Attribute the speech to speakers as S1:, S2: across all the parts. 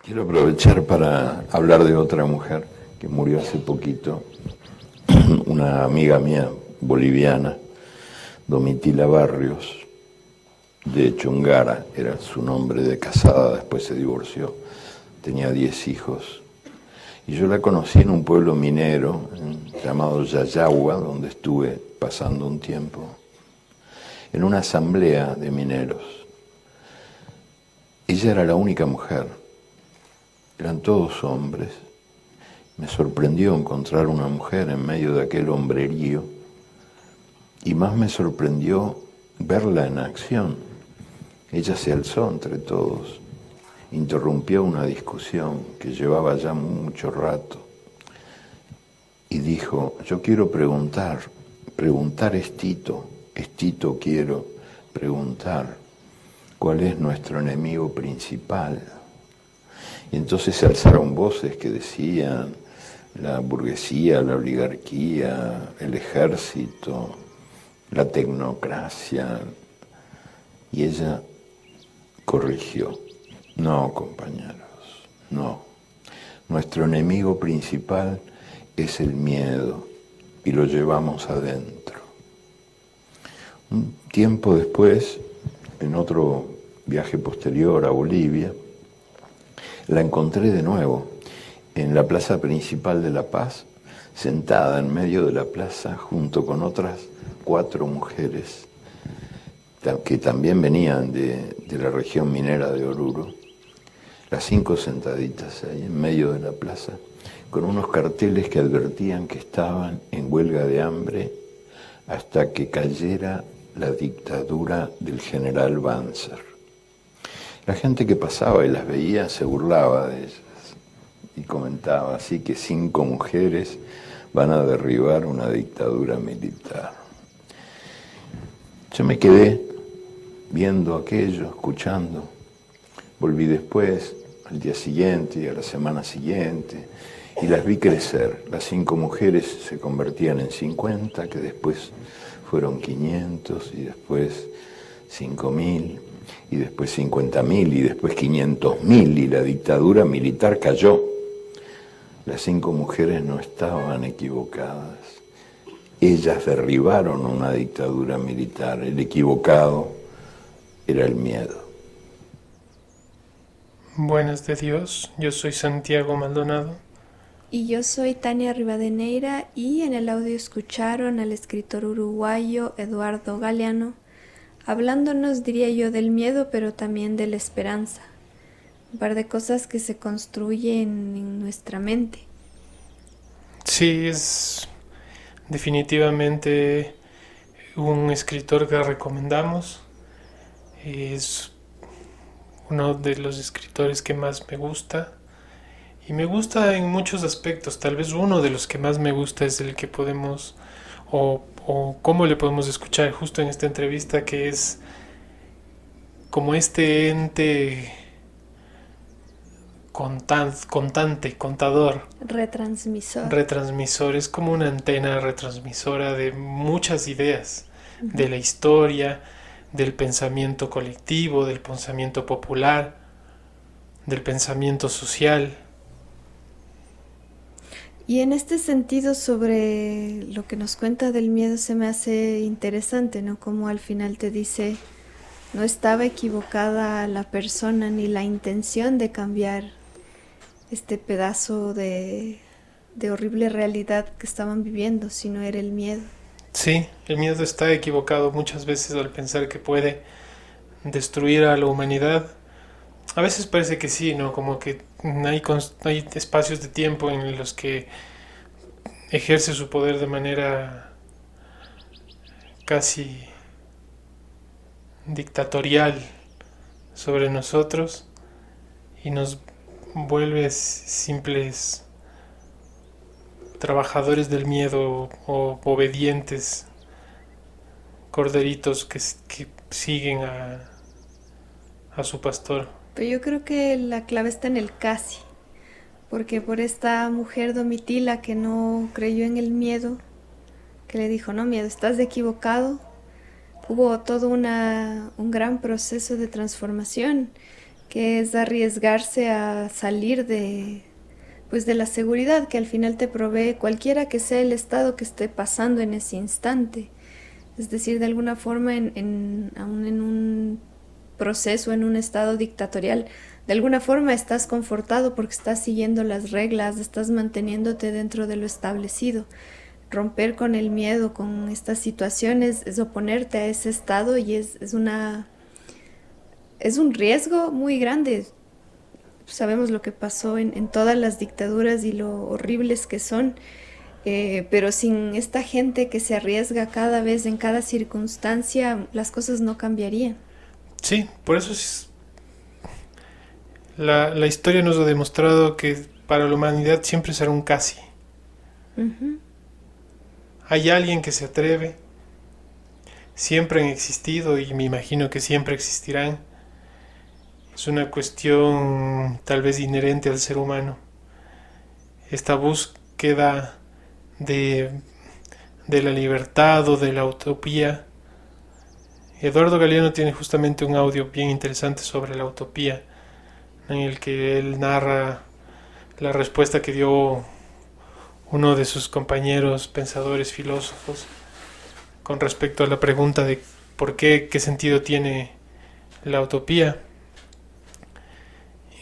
S1: Quiero aprovechar para hablar de otra mujer que murió hace poquito, una amiga mía boliviana, Domitila Barrios, de Chungara, era su nombre de casada, después se divorció, tenía 10 hijos. Y yo la conocí en un pueblo minero llamado Yayagua, donde estuve pasando un tiempo, en una asamblea de mineros. Ella era la única mujer, eran todos hombres. Me sorprendió encontrar una mujer en medio de aquel hombrerío y más me sorprendió verla en acción. Ella se alzó entre todos, interrumpió una discusión que llevaba ya mucho rato y dijo: yo quiero preguntar Estito quiero preguntar, ¿cuál es nuestro enemigo principal? Y entonces se alzaron voces que decían: la burguesía, la oligarquía, el ejército, la tecnocracia. Y ella corrigió: no, compañeros, no. Nuestro enemigo principal es el miedo y lo llevamos adentro. Un tiempo después, en otro viaje posterior a Bolivia, la encontré de nuevo en la plaza principal de La Paz, sentada en medio de la plaza junto con otras 4 mujeres que también venían de la región minera de Oruro, las 5 sentaditas ahí en medio de la plaza, con unos carteles que advertían que estaban en huelga de hambre hasta que cayera la dictadura del general Banzer. La gente que pasaba y las veía se burlaba de ellas y comentaba así que 5 mujeres van a derribar una dictadura militar. Yo me quedé viendo aquello, escuchando. Volví después, al día siguiente y a la semana siguiente, y las vi crecer. Las 5 mujeres se convertían en 50, que después fueron 500, y después 5.000, y después 50.000, y después 500.000, y la dictadura militar cayó. Las 5 mujeres no estaban equivocadas. Ellas derribaron una dictadura militar. El equivocado era el miedo.
S2: Buenas de Dios, yo soy Santiago Maldonado.
S3: Y yo soy Tania Rivadeneira y en el audio escucharon al escritor uruguayo Eduardo Galeano hablándonos, diría yo, del miedo pero también de la esperanza. Un par de cosas que se construyen en nuestra mente.
S2: Sí, es definitivamente un escritor que recomendamos. Es uno de los escritores que más me gusta. Y me gusta en muchos aspectos. Tal vez uno de los que más me gusta es el que podemos, o cómo le podemos escuchar justo en esta entrevista, que es como este ente contador,
S3: Retransmisor.
S2: retransmisor, es como una antena retransmisora de muchas ideas, de la historia, del pensamiento colectivo, del pensamiento popular, del pensamiento social.
S3: Y en este sentido, sobre lo que nos cuenta del miedo, se me hace interesante, ¿no? Como al final te dice, no estaba equivocada la persona ni la intención de cambiar este pedazo de horrible realidad que estaban viviendo, sino era el miedo.
S2: Sí, el miedo está equivocado muchas veces al pensar que puede destruir a la humanidad. A veces parece que sí, ¿no? Como que hay espacios de tiempo en los que ejerce su poder de manera casi dictatorial sobre nosotros y nos vuelve simples trabajadores del miedo o obedientes corderitos que siguen a su pastor.
S3: Pero yo creo que la clave está en el casi, porque por esta mujer Domitila que no creyó en el miedo, que le dijo, no miedo, estás equivocado, hubo todo un gran proceso de transformación que es arriesgarse a salir pues de la seguridad que al final te provee cualquiera que sea el estado que esté pasando en ese instante. Es decir, de alguna forma, aún en un proceso, en un estado dictatorial, de alguna forma estás confortado porque estás siguiendo las reglas, estás manteniéndote dentro de lo establecido. Romper con el miedo, con estas situaciones, es oponerte a ese estado y es un riesgo muy grande. Sabemos lo que pasó en todas las dictaduras y lo horribles que son, pero sin esta gente que se arriesga cada vez, en cada circunstancia, las cosas no cambiarían.
S2: Sí, por eso la historia nos ha demostrado que para la humanidad siempre será un casi.
S3: Uh-huh.
S2: Hay alguien que se atreve, siempre han existido y me imagino que siempre existirán. Es una cuestión tal vez inherente al ser humano. Esta búsqueda de la libertad o de la utopía. Eduardo Galeano tiene justamente un audio bien interesante sobre la utopía, en el que él narra la respuesta que dio uno de sus compañeros pensadores filósofos con respecto a la pregunta de por qué sentido tiene la utopía.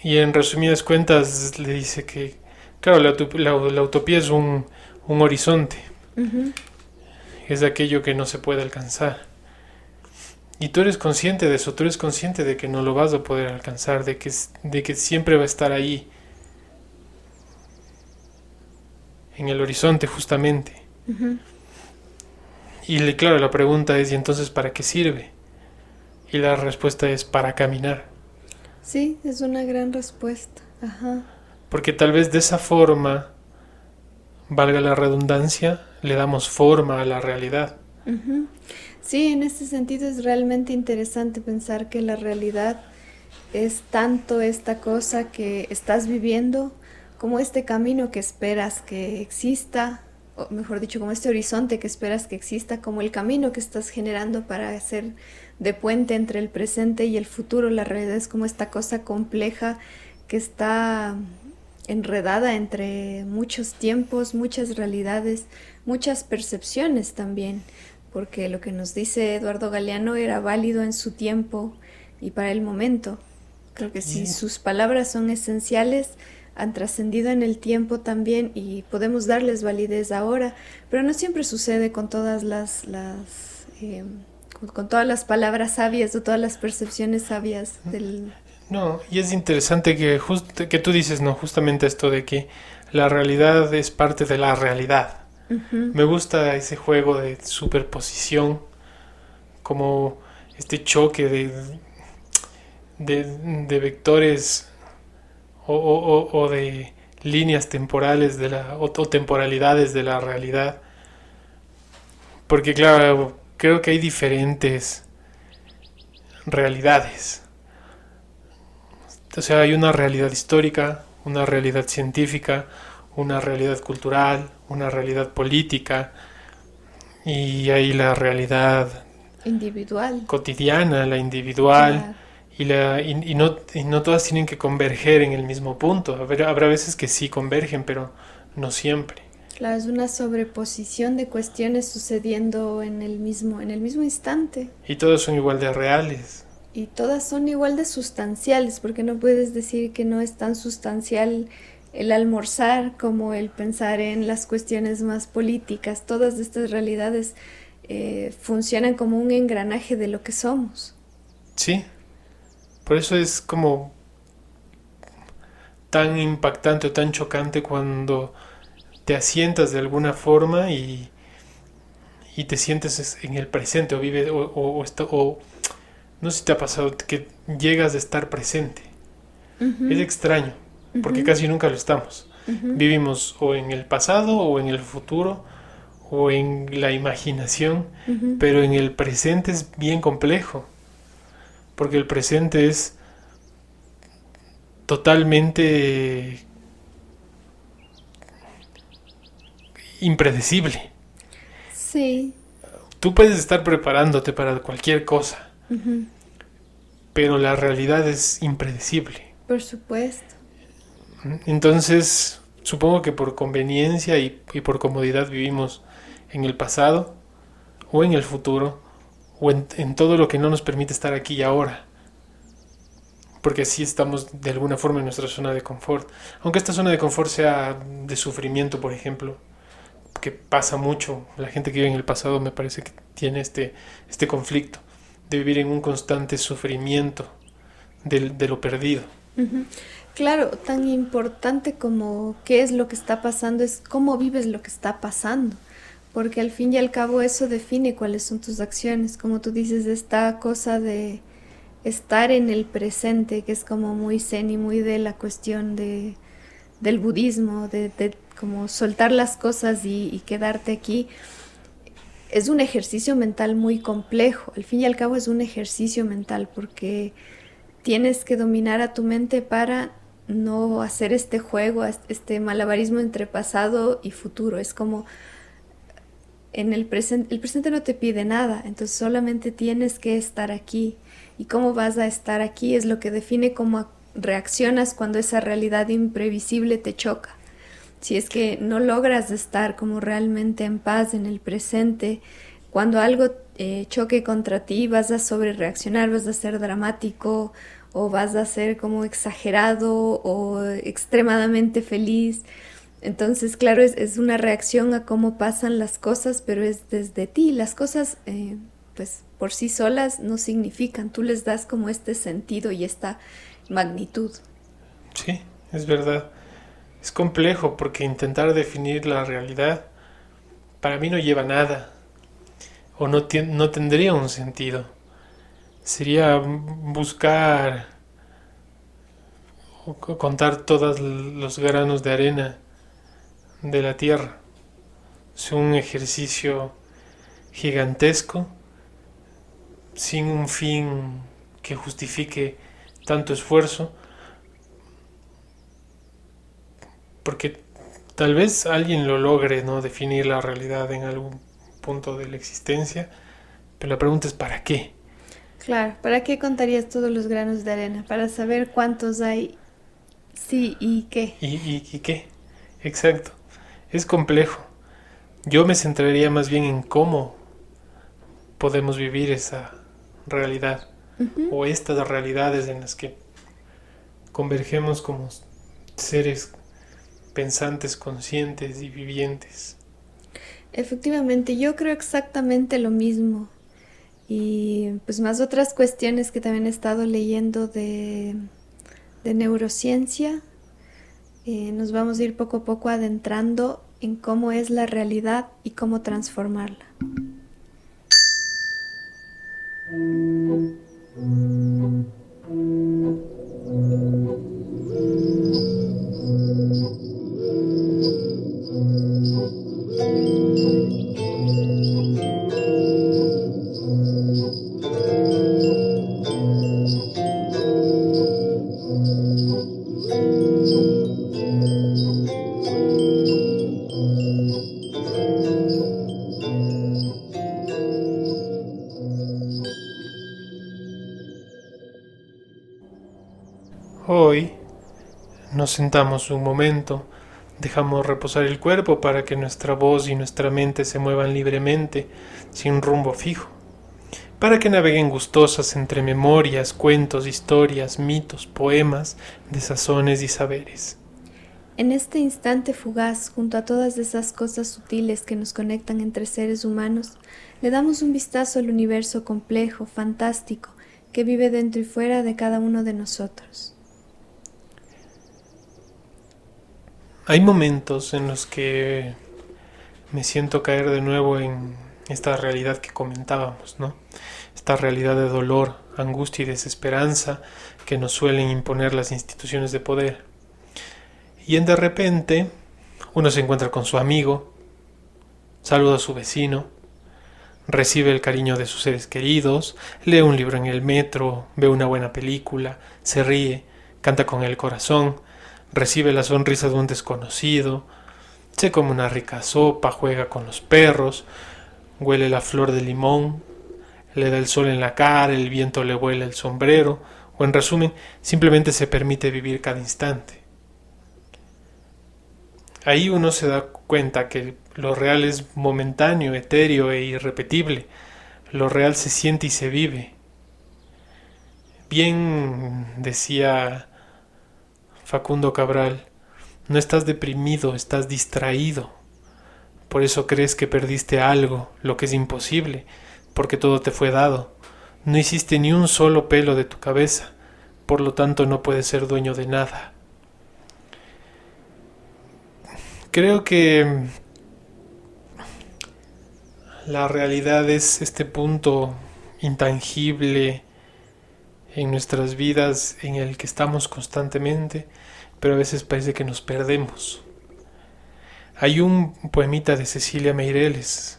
S2: Y en resumidas cuentas le dice que, claro, la utopía es un horizonte.
S3: Uh-huh.
S2: Es aquello que no se puede alcanzar. Y tú eres consciente de eso, tú eres consciente de que no lo vas a poder alcanzar, de que siempre va a estar ahí, en el horizonte justamente.
S3: Uh-huh.
S2: Y claro, la pregunta es, ¿y entonces para qué sirve? Y la respuesta es, para caminar.
S3: Sí, es una gran respuesta. Ajá.
S2: Porque tal vez de esa forma, valga la redundancia, le damos forma a la realidad.
S3: Uh-huh. Sí, en ese sentido es realmente interesante pensar que la realidad es tanto esta cosa que estás viviendo como este camino que esperas que exista, o mejor dicho, como este horizonte que esperas que exista, como el camino que estás generando para hacer de puente entre el presente y el futuro. La realidad es como esta cosa compleja que está enredada entre muchos tiempos, muchas realidades, muchas percepciones también, porque lo que nos dice Eduardo Galeano era válido en su tiempo y para el momento. Creo que sí, sus palabras son esenciales, han trascendido en el tiempo también y podemos darles validez ahora, pero no siempre sucede con todas con todas las palabras sabias o todas las percepciones sabias del...
S2: No, y es interesante que tú dices, no, justamente esto de que la realidad es parte de la realidad.
S3: Uh-huh.
S2: Me gusta ese juego de superposición, como este choque de vectores o de líneas temporales o temporalidades de la realidad. Porque claro, creo que hay diferentes realidades. O sea, hay una realidad histórica, una realidad científica, una realidad cultural, una realidad política, y hay la realidad
S3: individual,
S2: cotidiana, la individual,
S3: claro.
S2: y no todas tienen que converger en el mismo punto. Habrá veces que sí convergen, pero no siempre.
S3: Claro, es una sobreposición de cuestiones sucediendo en el mismo instante.
S2: Y todas son igual de reales.
S3: Y todas son igual de sustanciales, porque no puedes decir que no es tan sustancial el almorzar como el pensar en las cuestiones más políticas. Todas estas realidades funcionan como un engranaje de lo que somos.
S2: Sí, por eso es como tan impactante o tan chocante cuando te asientas de alguna forma y te sientes en el presente o vives o no sé si te ha pasado que llegas a estar presente.
S3: Uh-huh.
S2: Es extraño, porque
S3: Uh-huh.
S2: casi nunca lo estamos.
S3: Uh-huh.
S2: Vivimos o en el pasado o en el futuro o en la imaginación,
S3: Uh-huh.
S2: pero en el presente es bien complejo, porque el presente es totalmente impredecible.
S3: Sí.
S2: Tú puedes estar preparándote para cualquier cosa,
S3: Uh-huh.
S2: pero la realidad es impredecible.
S3: Por supuesto.
S2: Entonces, supongo que por conveniencia y por comodidad vivimos en el pasado o en el futuro o en todo lo que no nos permite estar aquí y ahora. Porque así estamos de alguna forma en nuestra zona de confort. Aunque esta zona de confort sea de sufrimiento, por ejemplo, que pasa mucho. La gente que vive en el pasado me parece que tiene este conflicto de vivir en un constante sufrimiento de lo perdido.
S3: Ujú. Claro, tan importante como qué es lo que está pasando es cómo vives lo que está pasando, porque al fin y al cabo eso define cuáles son tus acciones, como tú dices, esta cosa de estar en el presente, que es como muy zen y muy de la cuestión del budismo, de como soltar las cosas y quedarte aquí. Es un ejercicio mental muy complejo, al fin y al cabo es un ejercicio mental porque tienes que dominar a tu mente para no hacer este juego, este malabarismo entre pasado y futuro. Es como en el presente no te pide nada, entonces solamente tienes que estar aquí. Y cómo vas a estar aquí es lo que define cómo reaccionas cuando esa realidad imprevisible te choca. Si es que no logras estar como realmente en paz en el presente, cuando algo choque contra ti, vas a sobrereaccionar, vas a ser dramático o vas a ser como exagerado o extremadamente feliz. Entonces, claro, es una reacción a cómo pasan las cosas, pero es desde ti. Las cosas, pues, por sí solas no significan. Tú les das como este sentido y esta magnitud.
S2: Sí, es verdad. Es complejo porque intentar definir la realidad para mí no lleva a nada o no tendría un sentido. Sería buscar o contar todos los granos de arena de la tierra. Es un ejercicio gigantesco sin un fin que justifique tanto esfuerzo, porque tal vez alguien lo logre, ¿no? Definir la realidad en algún punto de la existencia, pero la pregunta es ¿para qué?
S3: Claro, ¿para qué contarías todos los granos de arena? Para saber cuántos hay, sí y qué.
S2: ¿Y qué? Exacto. Es complejo. Yo me centraría más bien en cómo podemos vivir esa realidad o estas realidades en las que convergemos como seres pensantes, conscientes y vivientes.
S3: Efectivamente, yo creo exactamente lo mismo. Y pues más otras cuestiones que también he estado leyendo de neurociencia. Nos vamos a ir poco a poco adentrando en cómo es la realidad y cómo transformarla.
S2: Hoy nos sentamos un momento, dejamos reposar el cuerpo para que nuestra voz y nuestra mente se muevan libremente, sin rumbo fijo, para que naveguen gustosas entre memorias, cuentos, historias, mitos, poemas, desazones y saberes.
S3: En este instante fugaz, junto a todas esas cosas sutiles que nos conectan entre seres humanos, le damos un vistazo al universo complejo, fantástico, que vive dentro y fuera de cada uno de nosotros.
S2: Hay momentos en los que me siento caer de nuevo en esta realidad que comentábamos, ¿no? Esta realidad de dolor, angustia y desesperanza que nos suelen imponer las instituciones de poder. Y de repente uno se encuentra con su amigo, saluda a su vecino, recibe el cariño de sus seres queridos, lee un libro en el metro, ve una buena película, se ríe, canta con el corazón, recibe la sonrisa de un desconocido, se come una rica sopa, juega con los perros, huele la flor de limón, Le da el sol en la cara, el viento le vuela el sombrero, o en resumen, simplemente se permite vivir cada instante. Ahí uno se da cuenta que lo real es momentáneo, etéreo e irrepetible. Lo real se siente y se vive. Bien decía Facundo Cabral, no estás deprimido, estás distraído. Por eso crees que perdiste algo, lo que es imposible, porque todo te fue dado. No hiciste ni un solo pelo de tu cabeza, por lo tanto no puedes ser dueño de nada. Creo que la realidad es este punto intangible en nuestras vidas en el que estamos constantemente, pero a veces parece que nos perdemos. Hay un poemita de Cecilia Meireles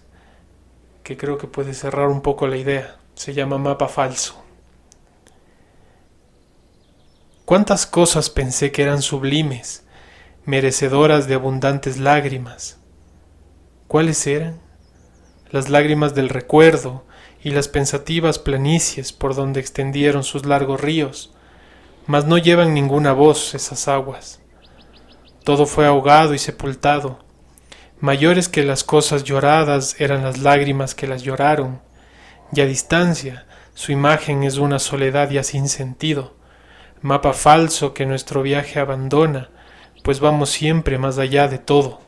S2: que creo que puede cerrar un poco la idea. Se llama Mapa Falso. ¿Cuántas cosas pensé que eran sublimes, merecedoras de abundantes lágrimas? ¿Cuáles eran? Las lágrimas del recuerdo y las pensativas planicies por donde extendieron sus largos ríos, mas no llevan ninguna voz esas aguas. Todo fue ahogado y sepultado. Mayores que las cosas lloradas eran las lágrimas que las lloraron, y a distancia su imagen es una soledad ya sin sentido, mapa falso que nuestro viaje abandona, pues vamos siempre más allá de todo,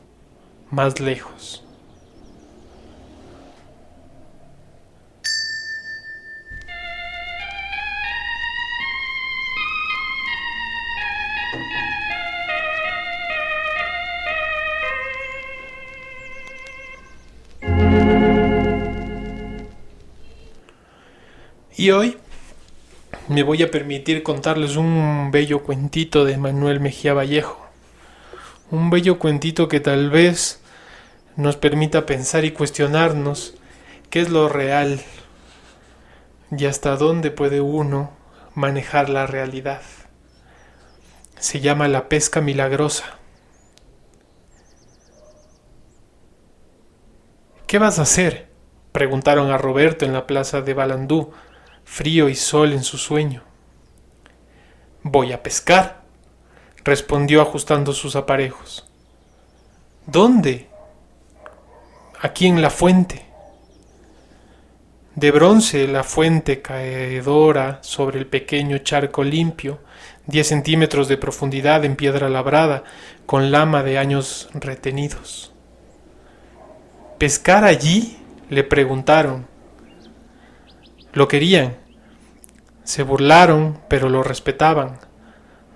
S2: más lejos. Y hoy me voy a permitir contarles un bello cuentito de Manuel Mejía Vallejo. Un bello cuentito que tal vez nos permita pensar y cuestionarnos qué es lo real y hasta dónde puede uno manejar la realidad. Se llama La pesca milagrosa. ¿Qué vas a hacer?, preguntaron a Roberto en la plaza de Balandú, frío y sol en su sueño. Voy a pescar, respondió ajustando sus aparejos. ¿Dónde? Aquí en la fuente. De bronce la fuente caedora sobre el pequeño charco limpio, 10 centímetros de profundidad en piedra labrada, con lama de años retenidos. ¿Pescar allí?, le preguntaron. Lo querían. Se burlaron, pero lo respetaban.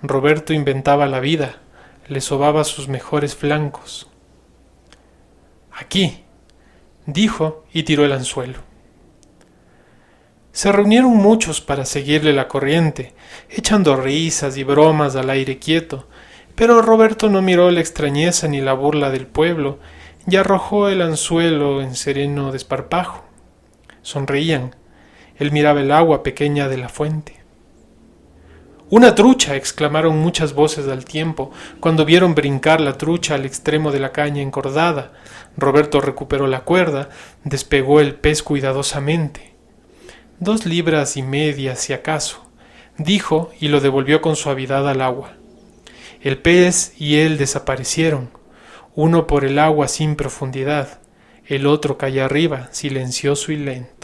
S2: Roberto inventaba la vida, le sobaba sus mejores flancos. Aquí, dijo y tiró el anzuelo. Se reunieron muchos para seguirle la corriente, echando risas y bromas al aire quieto, pero Roberto no miró la extrañeza ni la burla del pueblo y arrojó el anzuelo en sereno desparpajo. Sonreían. Él miraba el agua pequeña de la fuente. ¡Una trucha!, exclamaron muchas voces al tiempo, cuando vieron brincar la trucha al extremo de la caña encordada. Roberto recuperó la cuerda, despegó el pez cuidadosamente. 2 libras y media, si acaso, dijo y lo devolvió con suavidad al agua. El pez y él desaparecieron, uno por el agua sin profundidad, el otro calle arriba, silencioso y lento.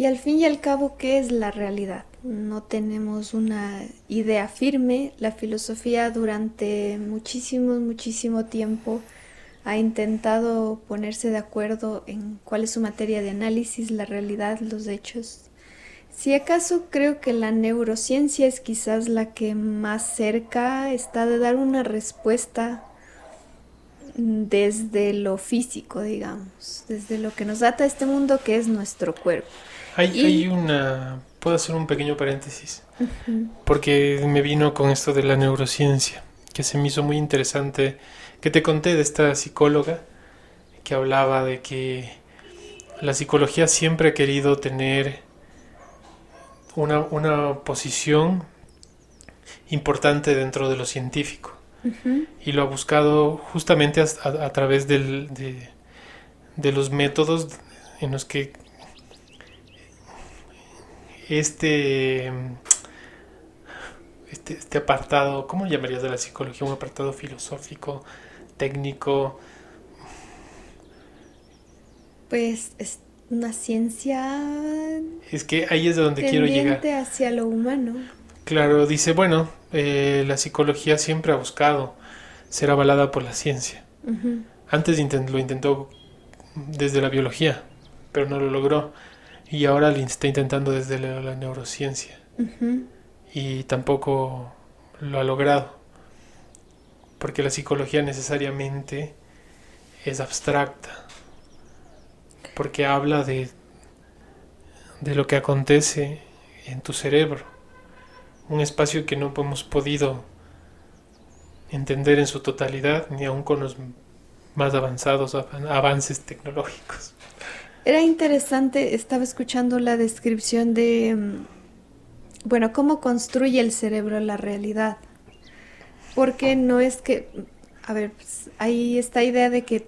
S3: al fin y al cabo, ¿qué es la realidad? No tenemos una idea firme. La filosofía durante muchísimo tiempo ha intentado ponerse de acuerdo en cuál es su materia de análisis, la realidad, los hechos. Si acaso creo que la neurociencia es quizás la que más cerca está de dar una respuesta desde lo físico, digamos, desde lo que nos ata a este mundo que es nuestro cuerpo.
S2: Puedo hacer un pequeño paréntesis, porque me vino con esto de la neurociencia, que se me hizo muy interesante, que te conté de esta psicóloga que hablaba de que la psicología siempre ha querido tener una posición importante dentro de lo científico. Y lo ha buscado justamente a través de los métodos en los que este apartado, ¿cómo llamarías de la psicología? Un apartado filosófico, técnico.
S3: Pues es una ciencia
S2: Es que ahí es de donde quiero llegar.
S3: tendiente hacia lo humano.
S2: Claro, dice, bueno, la psicología siempre ha buscado ser avalada por la ciencia. Antes lo intentó desde la biología, pero no lo logró. Y ahora lo está intentando desde la neurociencia. Y tampoco lo ha logrado. Porque la psicología necesariamente es abstracta. Porque habla de lo que acontece en tu cerebro. Un espacio que no hemos podido entender en su totalidad, ni aún con los más avanzados avances tecnológicos.
S3: Era interesante, estaba escuchando la descripción de, bueno, cómo construye el cerebro la realidad. Porque no es que, a ver, pues, hay esta idea de que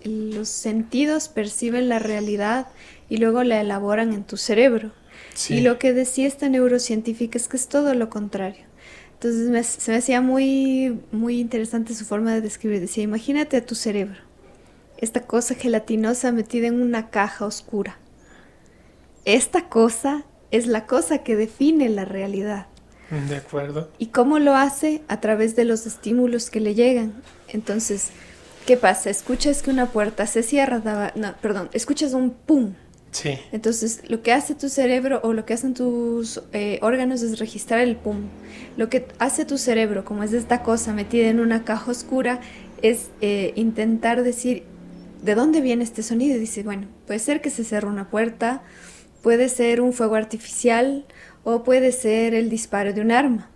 S3: los sentidos perciben la realidad y luego la elaboran en tu cerebro. Sí. Y lo que decía esta neurocientífica es que es todo lo contrario. Entonces se me hacía muy interesante su forma de describir. Decía, imagínate a tu cerebro, esta cosa gelatinosa metida en una caja oscura. Esta cosa es la cosa que define la realidad.
S2: De acuerdo.
S3: ¿Y cómo lo hace? A través de los estímulos que le llegan. Entonces, ¿qué pasa? Escuchas que una puerta se cierra, escuchas un pum.
S2: Sí.
S3: Entonces, lo que hace tu cerebro o lo que hacen tus órganos es registrar el pum. Lo que hace tu cerebro, como es esta cosa metida en una caja oscura, es intentar decir, ¿de dónde viene este sonido? Y dice, bueno, puede ser que se cerró una puerta, puede ser un fuego artificial o puede ser el disparo de un arma.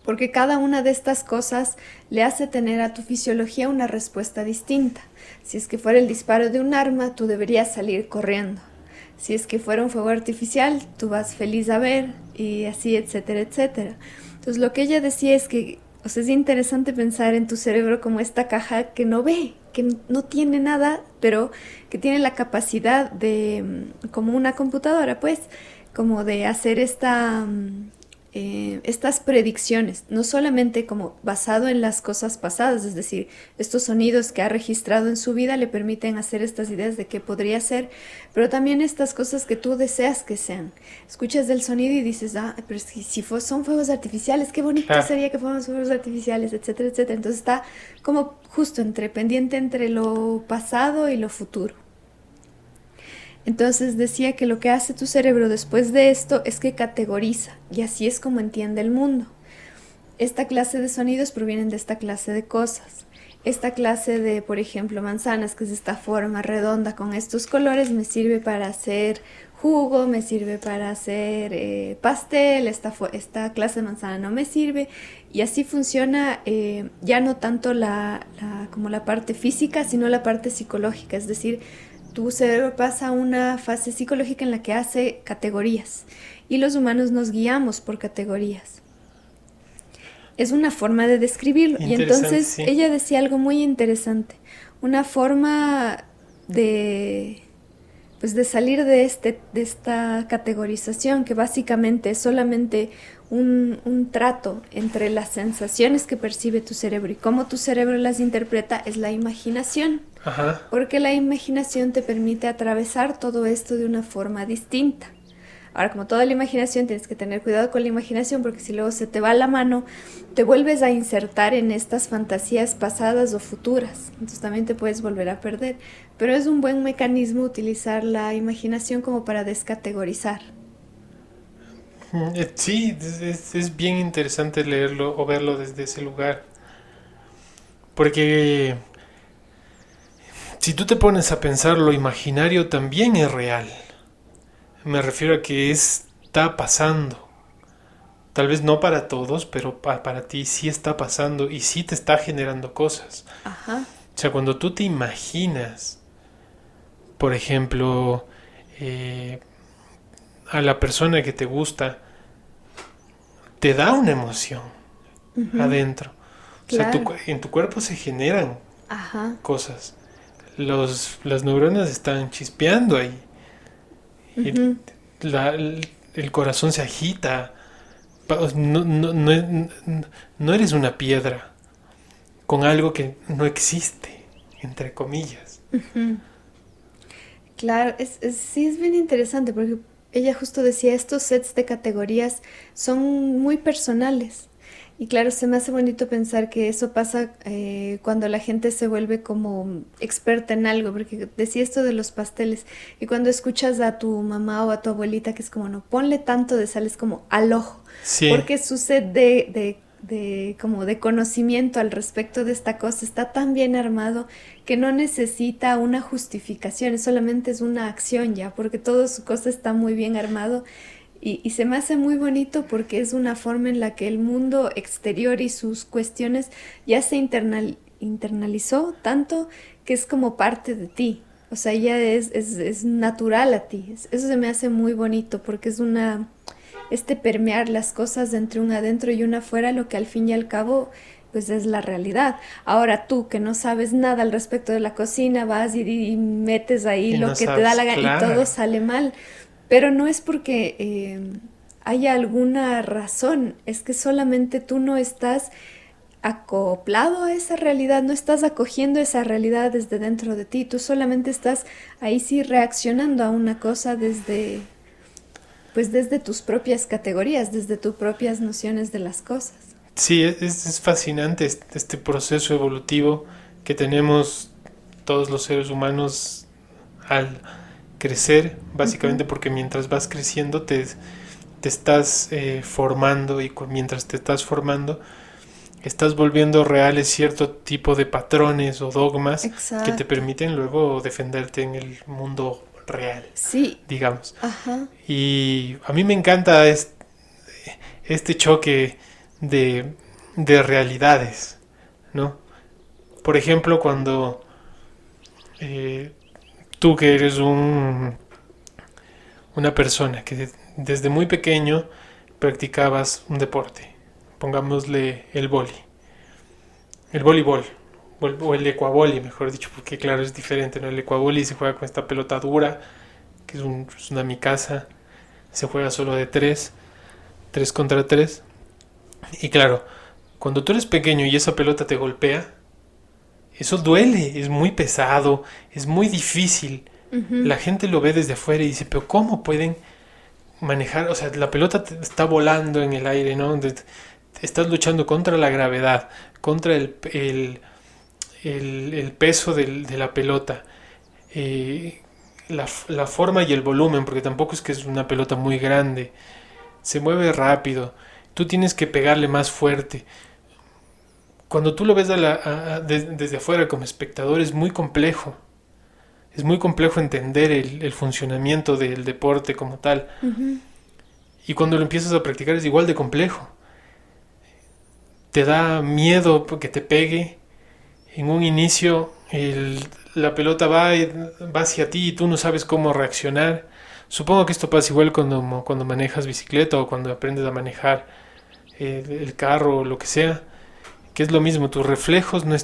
S3: Porque cada una de estas cosas le hace tener a tu fisiología una respuesta distinta. Si es que fuera el disparo de un arma, tú deberías salir corriendo. Si es que fuera un fuego artificial, tú vas feliz a ver y así, etcétera, etcétera. Entonces lo que ella decía es que, o sea, es interesante pensar en tu cerebro como esta caja que no ve, que no tiene nada, pero que tiene la capacidad de, como una computadora, pues, como de hacer estas predicciones, no solamente como basado en las cosas pasadas, es decir, estos sonidos que ha registrado en su vida le permiten hacer estas ideas de qué podría ser, pero también estas cosas que tú deseas que sean. Escuchas el sonido y dices, pero si son fuegos artificiales, qué bonito sería que fueran fuegos artificiales, etcétera, etcétera. Entonces está como justo pendiente entre lo pasado y lo futuro. Entonces decía que lo que hace tu cerebro después de esto es que categoriza, y así es como entiende el mundo. Esta clase de sonidos provienen de esta clase de cosas. Esta clase de, por ejemplo, manzanas, que es esta forma redonda con estos colores, me sirve para hacer jugo, me sirve para hacer pastel, esta clase de manzana no me sirve. Y así funciona ya no tanto como la parte física, sino la parte psicológica, es decir, tu cerebro pasa a una fase psicológica en la que hace categorías y los humanos nos guiamos por categorías. Es una forma de describirlo. Y entonces sí. Ella decía algo muy interesante, una forma de salir de esta categorización que básicamente es solamente un trato entre las sensaciones que percibe tu cerebro y cómo tu cerebro las interpreta, es la imaginación.
S2: Ajá.
S3: porque la imaginación te permite atravesar todo esto de una forma distinta. Ahora, como toda la imaginación, tienes que tener cuidado con la imaginación porque si luego se te va la mano, te vuelves a insertar en estas fantasías pasadas o futuras. Entonces también te puedes volver a perder. Pero es un buen mecanismo utilizar la imaginación como para descategorizar.
S2: Sí, es bien interesante leerlo o verlo desde ese lugar. Porque si tú te pones a pensar, lo imaginario también es real. Me refiero a que está pasando. Tal vez no para todos, pero para ti sí está pasando y sí te está generando cosas.
S3: Ajá.
S2: O sea, cuando tú te imaginas, por ejemplo, a la persona que te gusta, te da una emoción
S3: Ujú.
S2: adentro. O sea,
S3: Claro.
S2: en tu cuerpo se generan
S3: Ajá.
S2: cosas. Las neuronas están chispeando ahí. Y
S3: Ujú.
S2: el corazón se agita. No eres una piedra con algo que no existe, entre comillas.
S3: Ujú. Claro, sí es bien interesante porque ella justo decía, estos sets de categorías son muy personales. Y claro, se me hace bonito pensar que eso pasa cuando la gente se vuelve como experta en algo, porque decía esto de los pasteles, y cuando escuchas a tu mamá o a tu abuelita que es como, no, ponle tanto de sal, es como al ojo,
S2: Sí,
S3: porque su set de como de conocimiento al respecto de esta cosa está tan bien armado que no necesita una justificación, solamente es una acción ya, porque todo su cosa está muy bien armado y se me hace muy bonito porque es una forma en la que el mundo exterior y sus cuestiones ya se internalizó tanto que es como parte de ti. O sea, ya es natural a ti. Eso se me hace muy bonito porque es una, este permear las cosas entre un adentro y un afuera, lo que al fin y al cabo pues es la realidad. Ahora tú que no sabes nada al respecto de la cocina, vas y metes ahí
S2: y no
S3: lo que te da
S2: sabes,
S3: la gana y todo
S2: claro.
S3: sale mal. Pero no es porque haya alguna razón, es que solamente tú no estás acoplado a esa realidad, no estás acogiendo esa realidad desde dentro de ti, tú solamente estás ahí sí reaccionando a una cosa desde, pues desde tus propias categorías, desde tus propias nociones de las cosas.
S2: Sí, es fascinante este proceso evolutivo que tenemos todos los seres humanos al crecer,
S3: Ujú.
S2: básicamente porque mientras vas creciendo te estás formando y mientras te estás formando estás volviendo reales cierto tipo de patrones o dogmas que te
S3: Exacto.
S2: permiten luego defenderte en el mundo real,
S3: Sí,
S2: digamos.
S3: ajá.
S2: Y a mí me encanta este choque de, de realidades, ¿no? Por ejemplo, cuando eh, tú que eres una persona que desde muy pequeño practicabas un deporte, pongámosle el voleibol, o el ecuavoli, mejor dicho, porque claro, es diferente, ¿no? El ecuavoli se juega con esta pelota dura, que es una micasa, se juega solo de tres contra tres, y claro, cuando tú eres pequeño y esa pelota te golpea, eso duele, es muy pesado, es muy difícil.
S3: Ujú.
S2: La gente lo ve desde afuera y dice, pero ¿cómo pueden manejar? O sea, la pelota está volando en el aire, ¿no? Estás luchando contra la gravedad, contra el peso de la pelota, eh, la forma y el volumen, porque tampoco es que es una pelota muy grande, se mueve rápido, tú tienes que pegarle más fuerte. Cuando tú lo ves desde afuera como espectador es muy complejo entender el funcionamiento del deporte como tal.
S3: Ujú.
S2: Y cuando lo empiezas a practicar es igual de complejo. Te da miedo que te pegue. En un inicio la pelota va hacia ti y tú no sabes cómo reaccionar. Supongo que esto pasa igual cuando manejas bicicleta o cuando aprendes a manejar el carro o lo que sea, que es lo mismo, tus reflejos no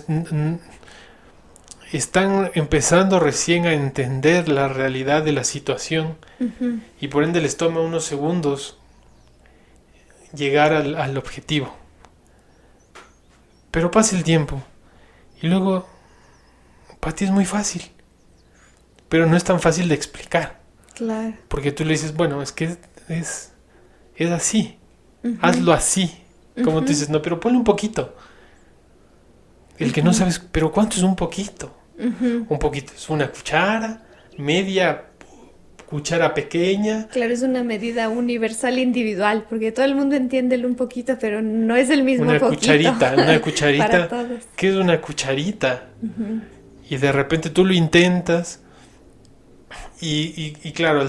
S2: están empezando recién a entender la realidad de la situación
S3: Ujú.
S2: y por ende les toma unos segundos llegar al objetivo. Pero pasa el tiempo y luego para ti es muy fácil, pero no es tan fácil de explicar.
S3: Claro.
S2: Porque tú le dices, bueno, es que es así,
S3: Ujú.
S2: hazlo así. Como
S3: Ujú.
S2: tú dices, no, pero ponle un poquito. El que no sabes, pero ¿cuánto es un poquito?
S3: Ujú.
S2: Un poquito es una cuchara, media cuchara pequeña,
S3: Claro, es una medida universal individual, porque todo el mundo entiende el un poquito, pero no es el mismo
S2: una
S3: poquito
S2: cucharita,
S3: para todos.
S2: ¿qué es una cucharita?
S3: Ujú.
S2: Y de repente tú lo intentas y claro,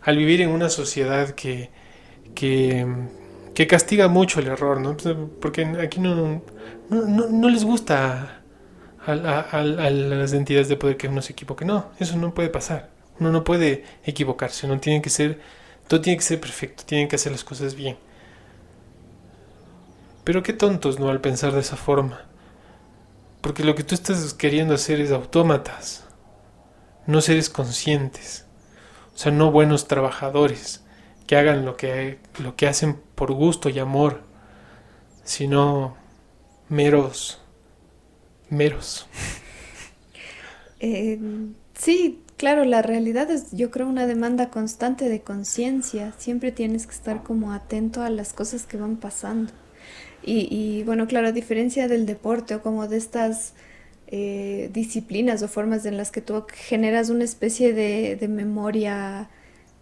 S2: al vivir en una sociedad que, que castiga mucho el error, ¿no? Porque aquí no les gusta a las entidades de poder que uno se equivoque. No, eso no puede pasar. Uno no puede equivocarse, no tiene que ser, todo tiene que ser perfecto, tienen que hacer las cosas bien. Pero qué tontos, ¿no? Al pensar de esa forma. Porque lo que tú estás queriendo hacer es autómatas, no seres conscientes. O sea, no buenos trabajadores que hagan lo que hacen por gusto y amor, sino meros, meros.
S3: Eh, sí, claro, la realidad es, yo creo, una demanda constante de conciencia. Siempre tienes que estar como atento a las cosas que van pasando. Y bueno, claro, a diferencia del deporte o como de estas disciplinas o formas en las que tú generas una especie de memoria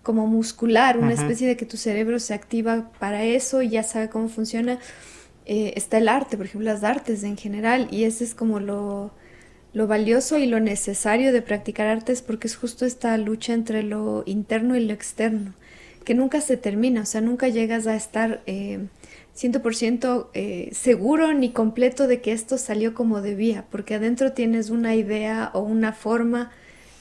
S3: como muscular, una
S2: Ujú.
S3: especie de que tu cerebro se activa para eso y ya sabe cómo funciona, está el arte, por ejemplo, las artes en general, y ese es como lo valioso y lo necesario de practicar artes porque es justo esta lucha entre lo interno y lo externo, que nunca se termina, o sea, nunca llegas a estar 100% seguro ni completo de que esto salió como debía, porque adentro tienes una idea o una forma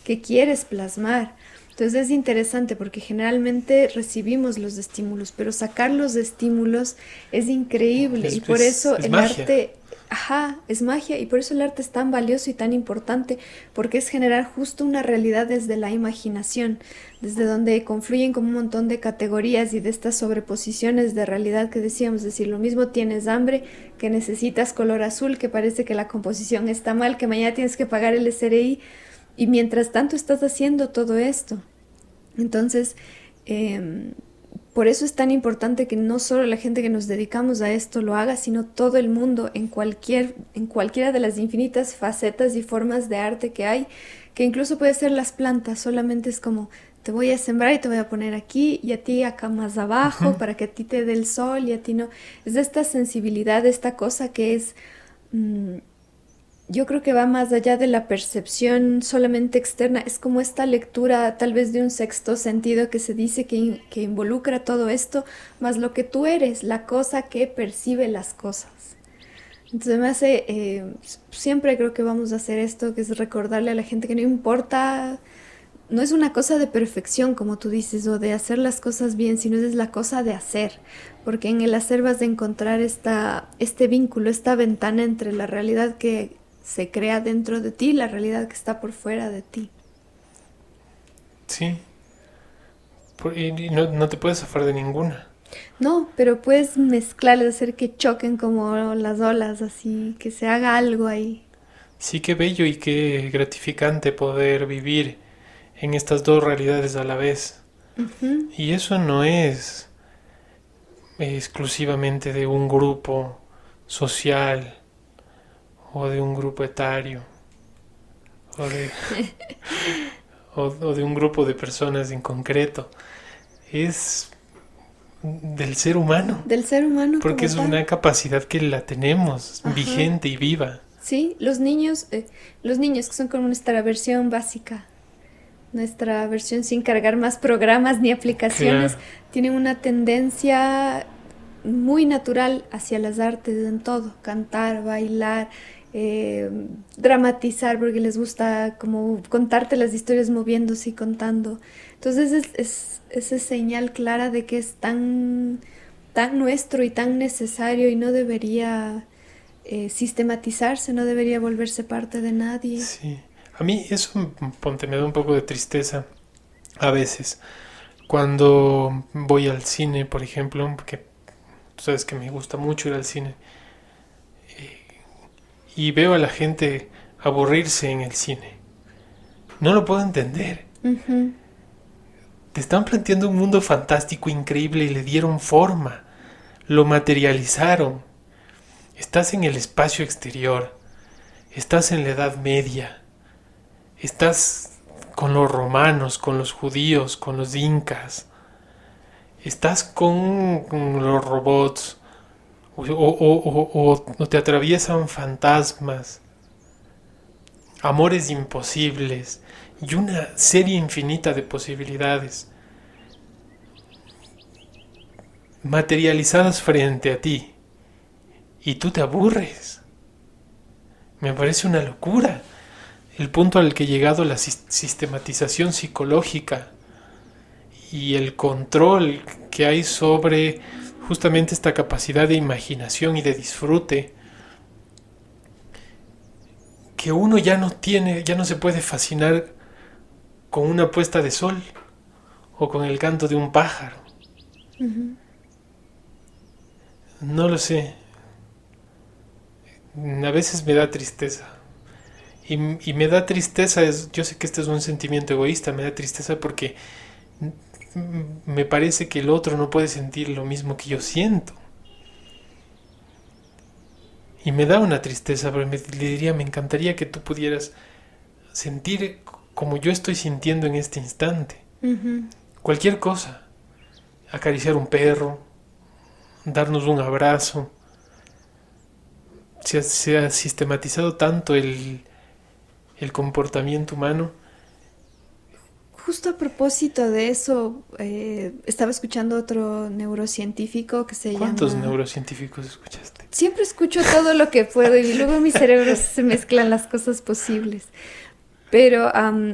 S3: que quieres plasmar. Entonces es interesante porque generalmente recibimos los estímulos, pero sacar los estímulos es increíble y por eso
S2: Es
S3: el
S2: magia.
S3: arte, ajá, es magia y por eso el arte es tan valioso y tan importante porque es generar justo una realidad desde la imaginación, desde donde confluyen como un montón de categorías y de estas sobreposiciones de realidad que decíamos, es decir, lo mismo tienes hambre, que necesitas color azul, que parece que la composición está mal, que mañana tienes que pagar el SRI y mientras tanto estás haciendo todo esto. Entonces, eh, por eso es tan importante que no solo la gente que nos dedicamos a esto lo haga, sino todo el mundo en cualquiera de las infinitas facetas y formas de arte que hay, que incluso puede ser las plantas, solamente es como te voy a sembrar y te voy a poner aquí y a ti acá más abajo
S2: Ujú.
S3: para que a ti te dé el sol y a ti no. Es de esta sensibilidad, de esta cosa que es mm, yo creo que va más allá de la percepción solamente externa. Es como esta lectura tal vez de un sexto sentido que se dice que involucra todo esto, más lo que tú eres, la cosa que percibe las cosas. Entonces me hace, siempre creo que vamos a hacer esto, que es recordarle a la gente que no importa, no es una cosa de perfección, como tú dices, o de hacer las cosas bien, sino es la cosa de hacer, porque en el hacer vas a encontrar este vínculo, esta ventana entre la realidad que se crea dentro de ti y la realidad que está por fuera de ti.
S2: Sí. Y no te puedes zafar de ninguna.
S3: No, pero puedes mezclarlas, hacer que choquen como las olas, así, que se haga algo ahí.
S2: Sí, qué bello y qué gratificante poder vivir en estas dos realidades a la vez.
S3: Ujú.
S2: Y eso no es exclusivamente de un grupo social o de un grupo etario o o de un grupo de personas en concreto. Es del ser humano,
S3: Del ser humano
S2: porque
S3: como
S2: es
S3: tal.
S2: una capacidad que la tenemos
S3: Ajá.
S2: vigente y viva.
S3: Sí, los niños que son como nuestra versión básica, nuestra versión sin cargar más programas ni aplicaciones,
S2: Claro,
S3: tienen una tendencia muy natural hacia las artes en todo, cantar, bailar, eh, dramatizar, porque les gusta como contarte las historias moviéndose y contando. Entonces es señal clara de que es tan nuestro y tan necesario y no debería sistematizarse, no debería volverse parte de nadie.
S2: sí. A mí eso, ponte, me da un poco de tristeza a veces. Cuando voy al cine, por ejemplo, porque tú sabes que me gusta mucho ir al cine, y veo a la gente aburrirse en el cine. No lo puedo entender.
S3: Ujú.
S2: Te están planteando un mundo fantástico, increíble, y le dieron forma. Lo materializaron. Estás en el espacio exterior. Estás en la Edad Media. Estás con los romanos, con los judíos, con los incas. Estás con los robots. O te atraviesan fantasmas. Amores imposibles. Y una serie infinita de posibilidades materializadas frente a ti, y tú te aburres. Me parece una locura el punto al que ha llegado la sistematización psicológica y el control que hay sobre justamente esta capacidad de imaginación y de disfrute, que uno ya no tiene, ya no se puede fascinar con una puesta de sol o con el canto de un pájaro.
S3: Ujú.
S2: No lo sé. A veces me da tristeza. Y me da tristeza, yo sé que este es un sentimiento egoísta, me da tristeza porque me parece que el otro no puede sentir lo mismo que yo siento. Y me da una tristeza, pero le diría, me encantaría que tú pudieras sentir como yo estoy sintiendo en este instante.
S3: Ujú.
S2: Cualquier cosa. Acariciar un perro, darnos un abrazo. Se ha sistematizado tanto el comportamiento humano.
S3: Justo a propósito de eso, estaba escuchando otro neurocientífico que se
S2: ¿Cuántos
S3: llama...
S2: neurocientíficos escuchaste?
S3: Siempre escucho todo lo que puedo y luego en mi cerebro se mezclan las cosas posibles. Pero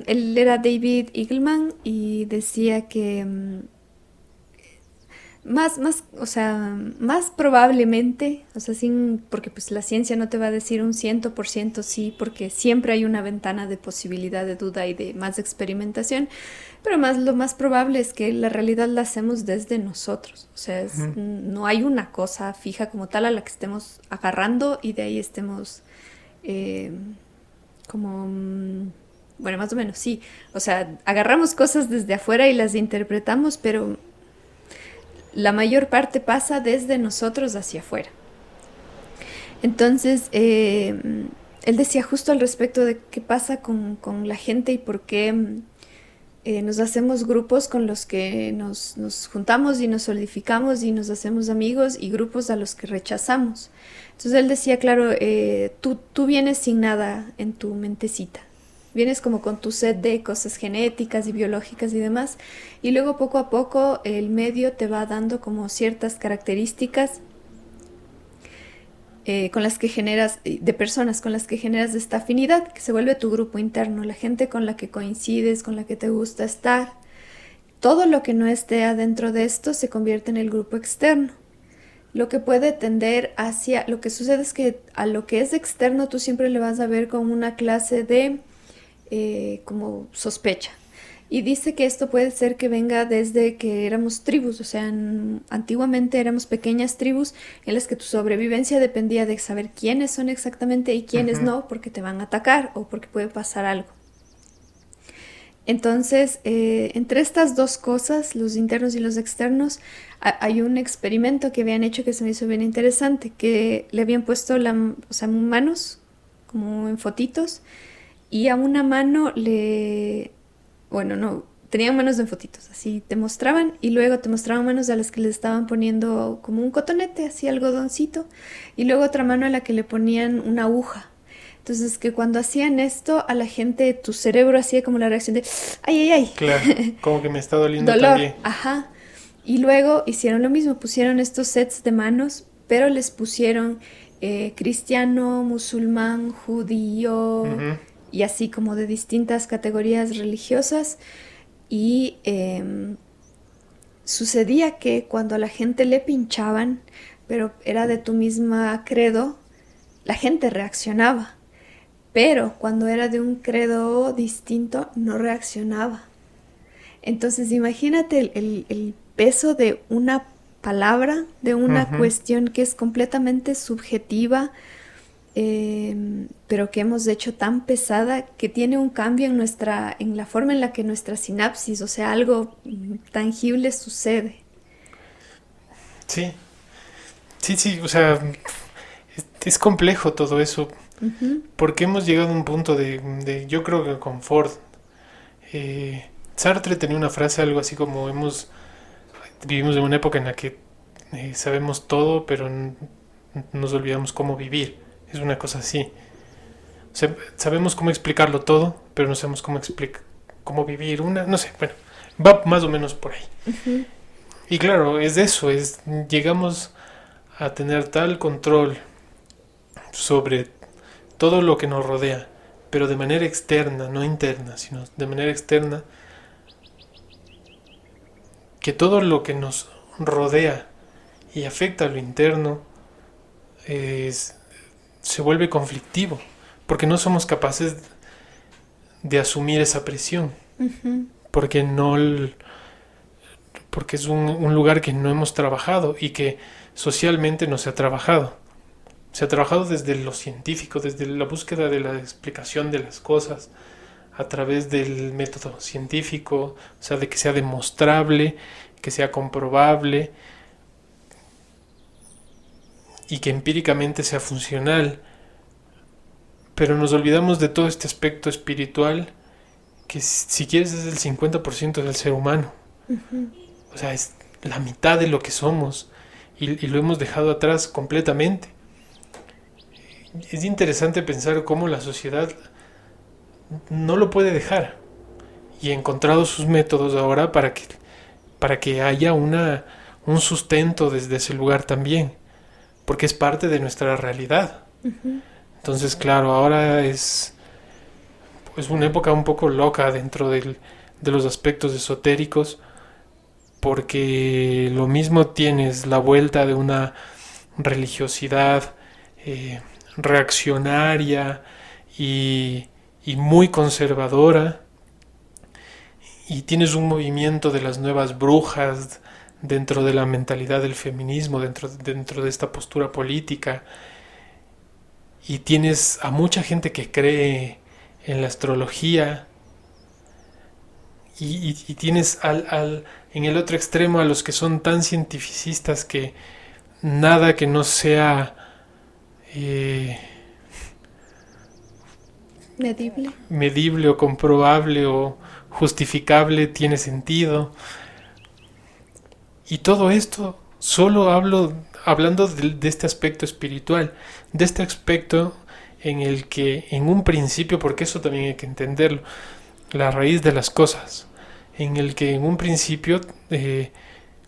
S3: él era David Eagleman y decía que más probablemente, o sea, porque pues la ciencia no te va a decir un 100% sí, porque siempre hay una ventana de posibilidad, de duda y de más experimentación, pero lo más probable es que la realidad la hacemos desde nosotros, o sea, no hay una cosa fija como tal a la que estemos agarrando y de ahí estemos bueno, más o menos sí, o sea, agarramos cosas desde afuera y las interpretamos, pero la mayor parte pasa desde nosotros hacia afuera. Entonces, él decía justo al respecto de qué pasa con la gente y por qué nos hacemos grupos con los que nos juntamos y nos solidificamos y nos hacemos amigos y grupos a los que rechazamos. Entonces él decía, claro, tú vienes sin nada en tu mentecita. Vienes como con tu set de cosas genéticas y biológicas y demás, y luego poco a poco el medio te va dando como ciertas características con las que generas, de personas con las que generas esta afinidad, que se vuelve tu grupo interno, la gente con la que coincides, con la que te gusta estar. Todo lo que no esté adentro de esto se convierte en el grupo externo. Lo que puede tender hacia, lo que sucede es que a lo que es externo tú siempre le vas a ver como una clase de como sospecha. Y dice que esto puede ser que venga desde que éramos tribus, o sea, antiguamente éramos pequeñas tribus en las que tu sobrevivencia dependía de saber quiénes son exactamente y quiénes no, porque te van a atacar o porque puede pasar algo. Entonces, entre estas dos cosas, los internos y los externos, hay un experimento que habían hecho que se me hizo bien interesante, que le habían puesto manos, como en fotitos, y a una mano tenían manos en fotitos, así te mostraban, y luego te mostraban manos a las que les estaban poniendo como un cotonete, así algodoncito, y luego otra mano a la que le ponían una aguja. Entonces, que cuando hacían esto, a la gente, tu cerebro hacía como la reacción de ¡ay, ay, ay!
S2: Claro, como que me está doliendo
S3: dolor,
S2: también.
S3: Ajá. Y luego hicieron lo mismo, pusieron estos sets de manos, pero les pusieron cristiano, musulmán, judío, y así como de distintas categorías religiosas. Y sucedía que cuando a la gente le pinchaban, pero era de tu misma credo, la gente reaccionaba. Pero cuando era de un credo distinto, no reaccionaba. Entonces imagínate el peso de una palabra, de una cuestión que es completamente subjetiva, pero que hemos hecho tan pesada que tiene un cambio en la forma en la que nuestra sinapsis, o sea, algo tangible sucede.
S2: Sí, sí, o sea, es complejo todo eso, porque hemos llegado a un punto yo creo que confort. Sartre tenía una frase algo así como vivimos en una época en la que sabemos todo, pero nos olvidamos cómo vivir. Es una cosa así. O sea, sabemos cómo explicarlo todo, pero no sabemos cómo vivir. No sé, bueno, va más o menos por ahí.
S3: Uh-huh.
S2: Y claro, es eso, llegamos a tener tal control sobre todo lo que nos rodea, pero de manera externa, no interna, sino de manera externa, que todo lo que nos rodea y afecta a lo interno se vuelve conflictivo, porque no somos capaces de asumir esa presión,
S3: Uh-huh.
S2: porque es un lugar que no hemos trabajado y que socialmente no se ha trabajado. Se ha trabajado desde lo científico, desde la búsqueda de la explicación de las cosas, a través del método científico, o sea, de que sea demostrable, que sea comprobable y que empíricamente sea funcional. Pero nos olvidamos de todo este aspecto espiritual que, si quieres, es el 50% del ser humano.
S3: Uh-huh.
S2: O sea, es la mitad de lo que somos y lo hemos dejado atrás completamente. Es interesante pensar cómo la sociedad no lo puede dejar y ha encontrado sus métodos ahora para que haya un sustento desde ese lugar también, porque es parte de nuestra realidad.
S3: Uh-huh.
S2: Entonces, claro, ahora es una época un poco loca dentro de los aspectos esotéricos, porque lo mismo tienes la vuelta de una religiosidad reaccionaria y muy conservadora, y tienes un movimiento de las nuevas brujas dentro de la mentalidad del feminismo, dentro de esta postura política, y tienes a mucha gente que cree en la astrología, y tienes en el otro extremo a los que son tan cientificistas que nada que no sea medible o comprobable o justificable tiene sentido. Y todo esto solo hablando de este aspecto espiritual, de este aspecto en el que en un principio, porque eso también hay que entenderlo, la raíz de las cosas, en el que en un principio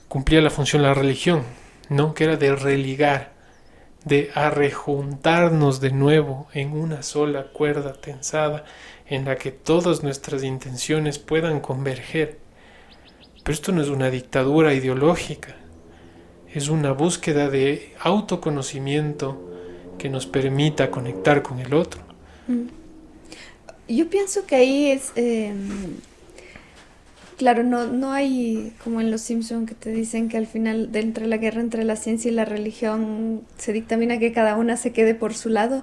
S2: cumplía la función la religión, ¿no? Que era de religar, de arrejuntarnos de nuevo en una sola cuerda tensada en la que todas nuestras intenciones puedan converger. Pero esto no es una dictadura ideológica, es una búsqueda de autoconocimiento que nos permita conectar con el otro.
S3: Yo pienso que ahí es, claro, no hay como en Los Simpson que te dicen que al final entre la guerra entre la ciencia y la religión se dictamina que cada una se quede por su lado,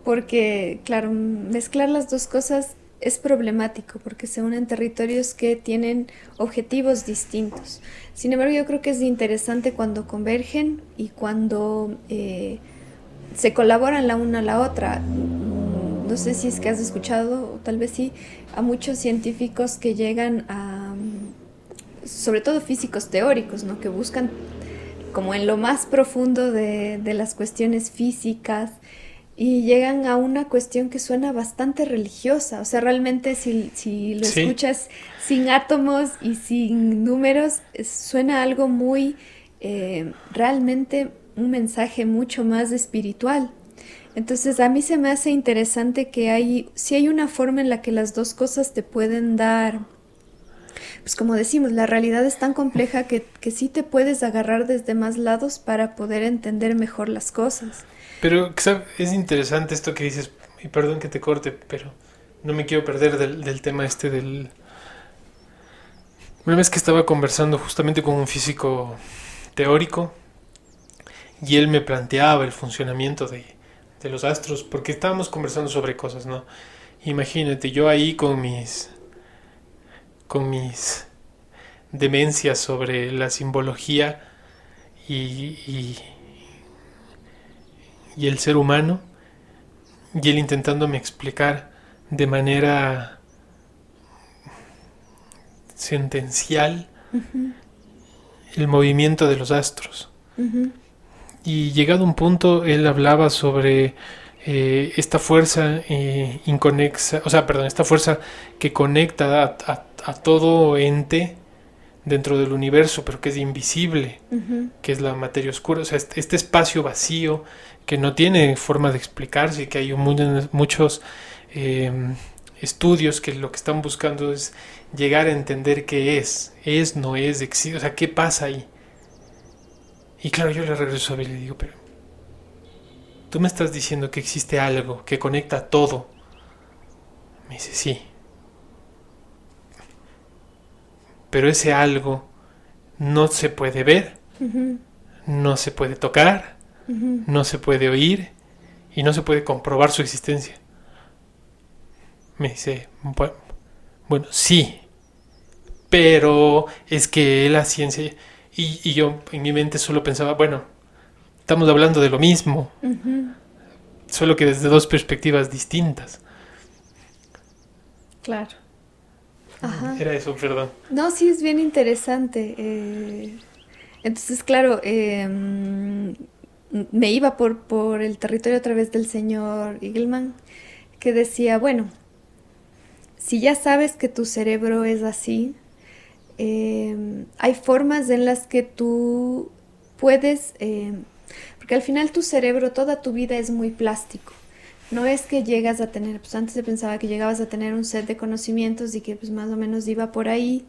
S3: porque claro, mezclar las dos cosas es problemático porque se unen territorios que tienen objetivos distintos. Sin embargo, yo creo que es interesante cuando convergen y cuando se colaboran la una a la otra. No sé si es que has escuchado, o tal vez sí, a muchos científicos que llegan a, sobre todo físicos teóricos, ¿no? Que buscan como en lo más profundo de las cuestiones físicas y llegan a una cuestión que suena bastante religiosa. O sea, realmente si lo
S2: Sí.
S3: escuchas sin átomos y sin números, suena algo muy, realmente un mensaje mucho más espiritual. Entonces a mí se me hace interesante que si hay una forma en la que las dos cosas te pueden dar, pues como decimos, la realidad es tan compleja que sí te puedes agarrar desde más lados para poder entender mejor las cosas.
S2: Pero ¿sabes? Es interesante esto que dices, y perdón que te corte, pero no me quiero perder del tema del... Una vez que estaba conversando justamente con un físico teórico y él me planteaba el funcionamiento de de los astros, porque estábamos conversando sobre cosas, ¿no? Imagínate, yo ahí con mis demencias sobre la simbología y, y, y el ser humano, y él intentándome explicar de manera sentencial el movimiento de los astros. Y llegado a un punto, él hablaba sobre esta fuerza inconexa, o sea, perdón, esta fuerza que conecta a todo ente dentro del universo, pero que es invisible, que es la materia oscura, o sea, este espacio vacío que no tiene forma de explicarse y que hay muchos estudios que lo que están buscando es llegar a entender qué no es, existe, o sea, qué pasa ahí. Y claro, yo le regreso a ver y le digo, pero tú me estás diciendo que existe algo que conecta a todo. Me dice, sí. Pero ese algo no se puede ver, no se puede tocar, no se puede oír y no se puede comprobar su existencia. Me dice, bueno, sí, pero es que la ciencia... Y yo en mi mente solo pensaba, bueno, estamos hablando de lo mismo, solo que desde dos perspectivas distintas.
S3: Claro. Ajá.
S2: Era eso, perdón.
S3: No, sí, es bien interesante. Entonces, claro, me iba por el territorio a través del señor Igelman, que decía, bueno, si ya sabes que tu cerebro es así, hay formas en las que tú puedes, porque al final tu cerebro, toda tu vida es muy plástico. No es que llegas a tener, pues antes se pensaba que llegabas a tener un set de conocimientos y que pues más o menos iba por ahí,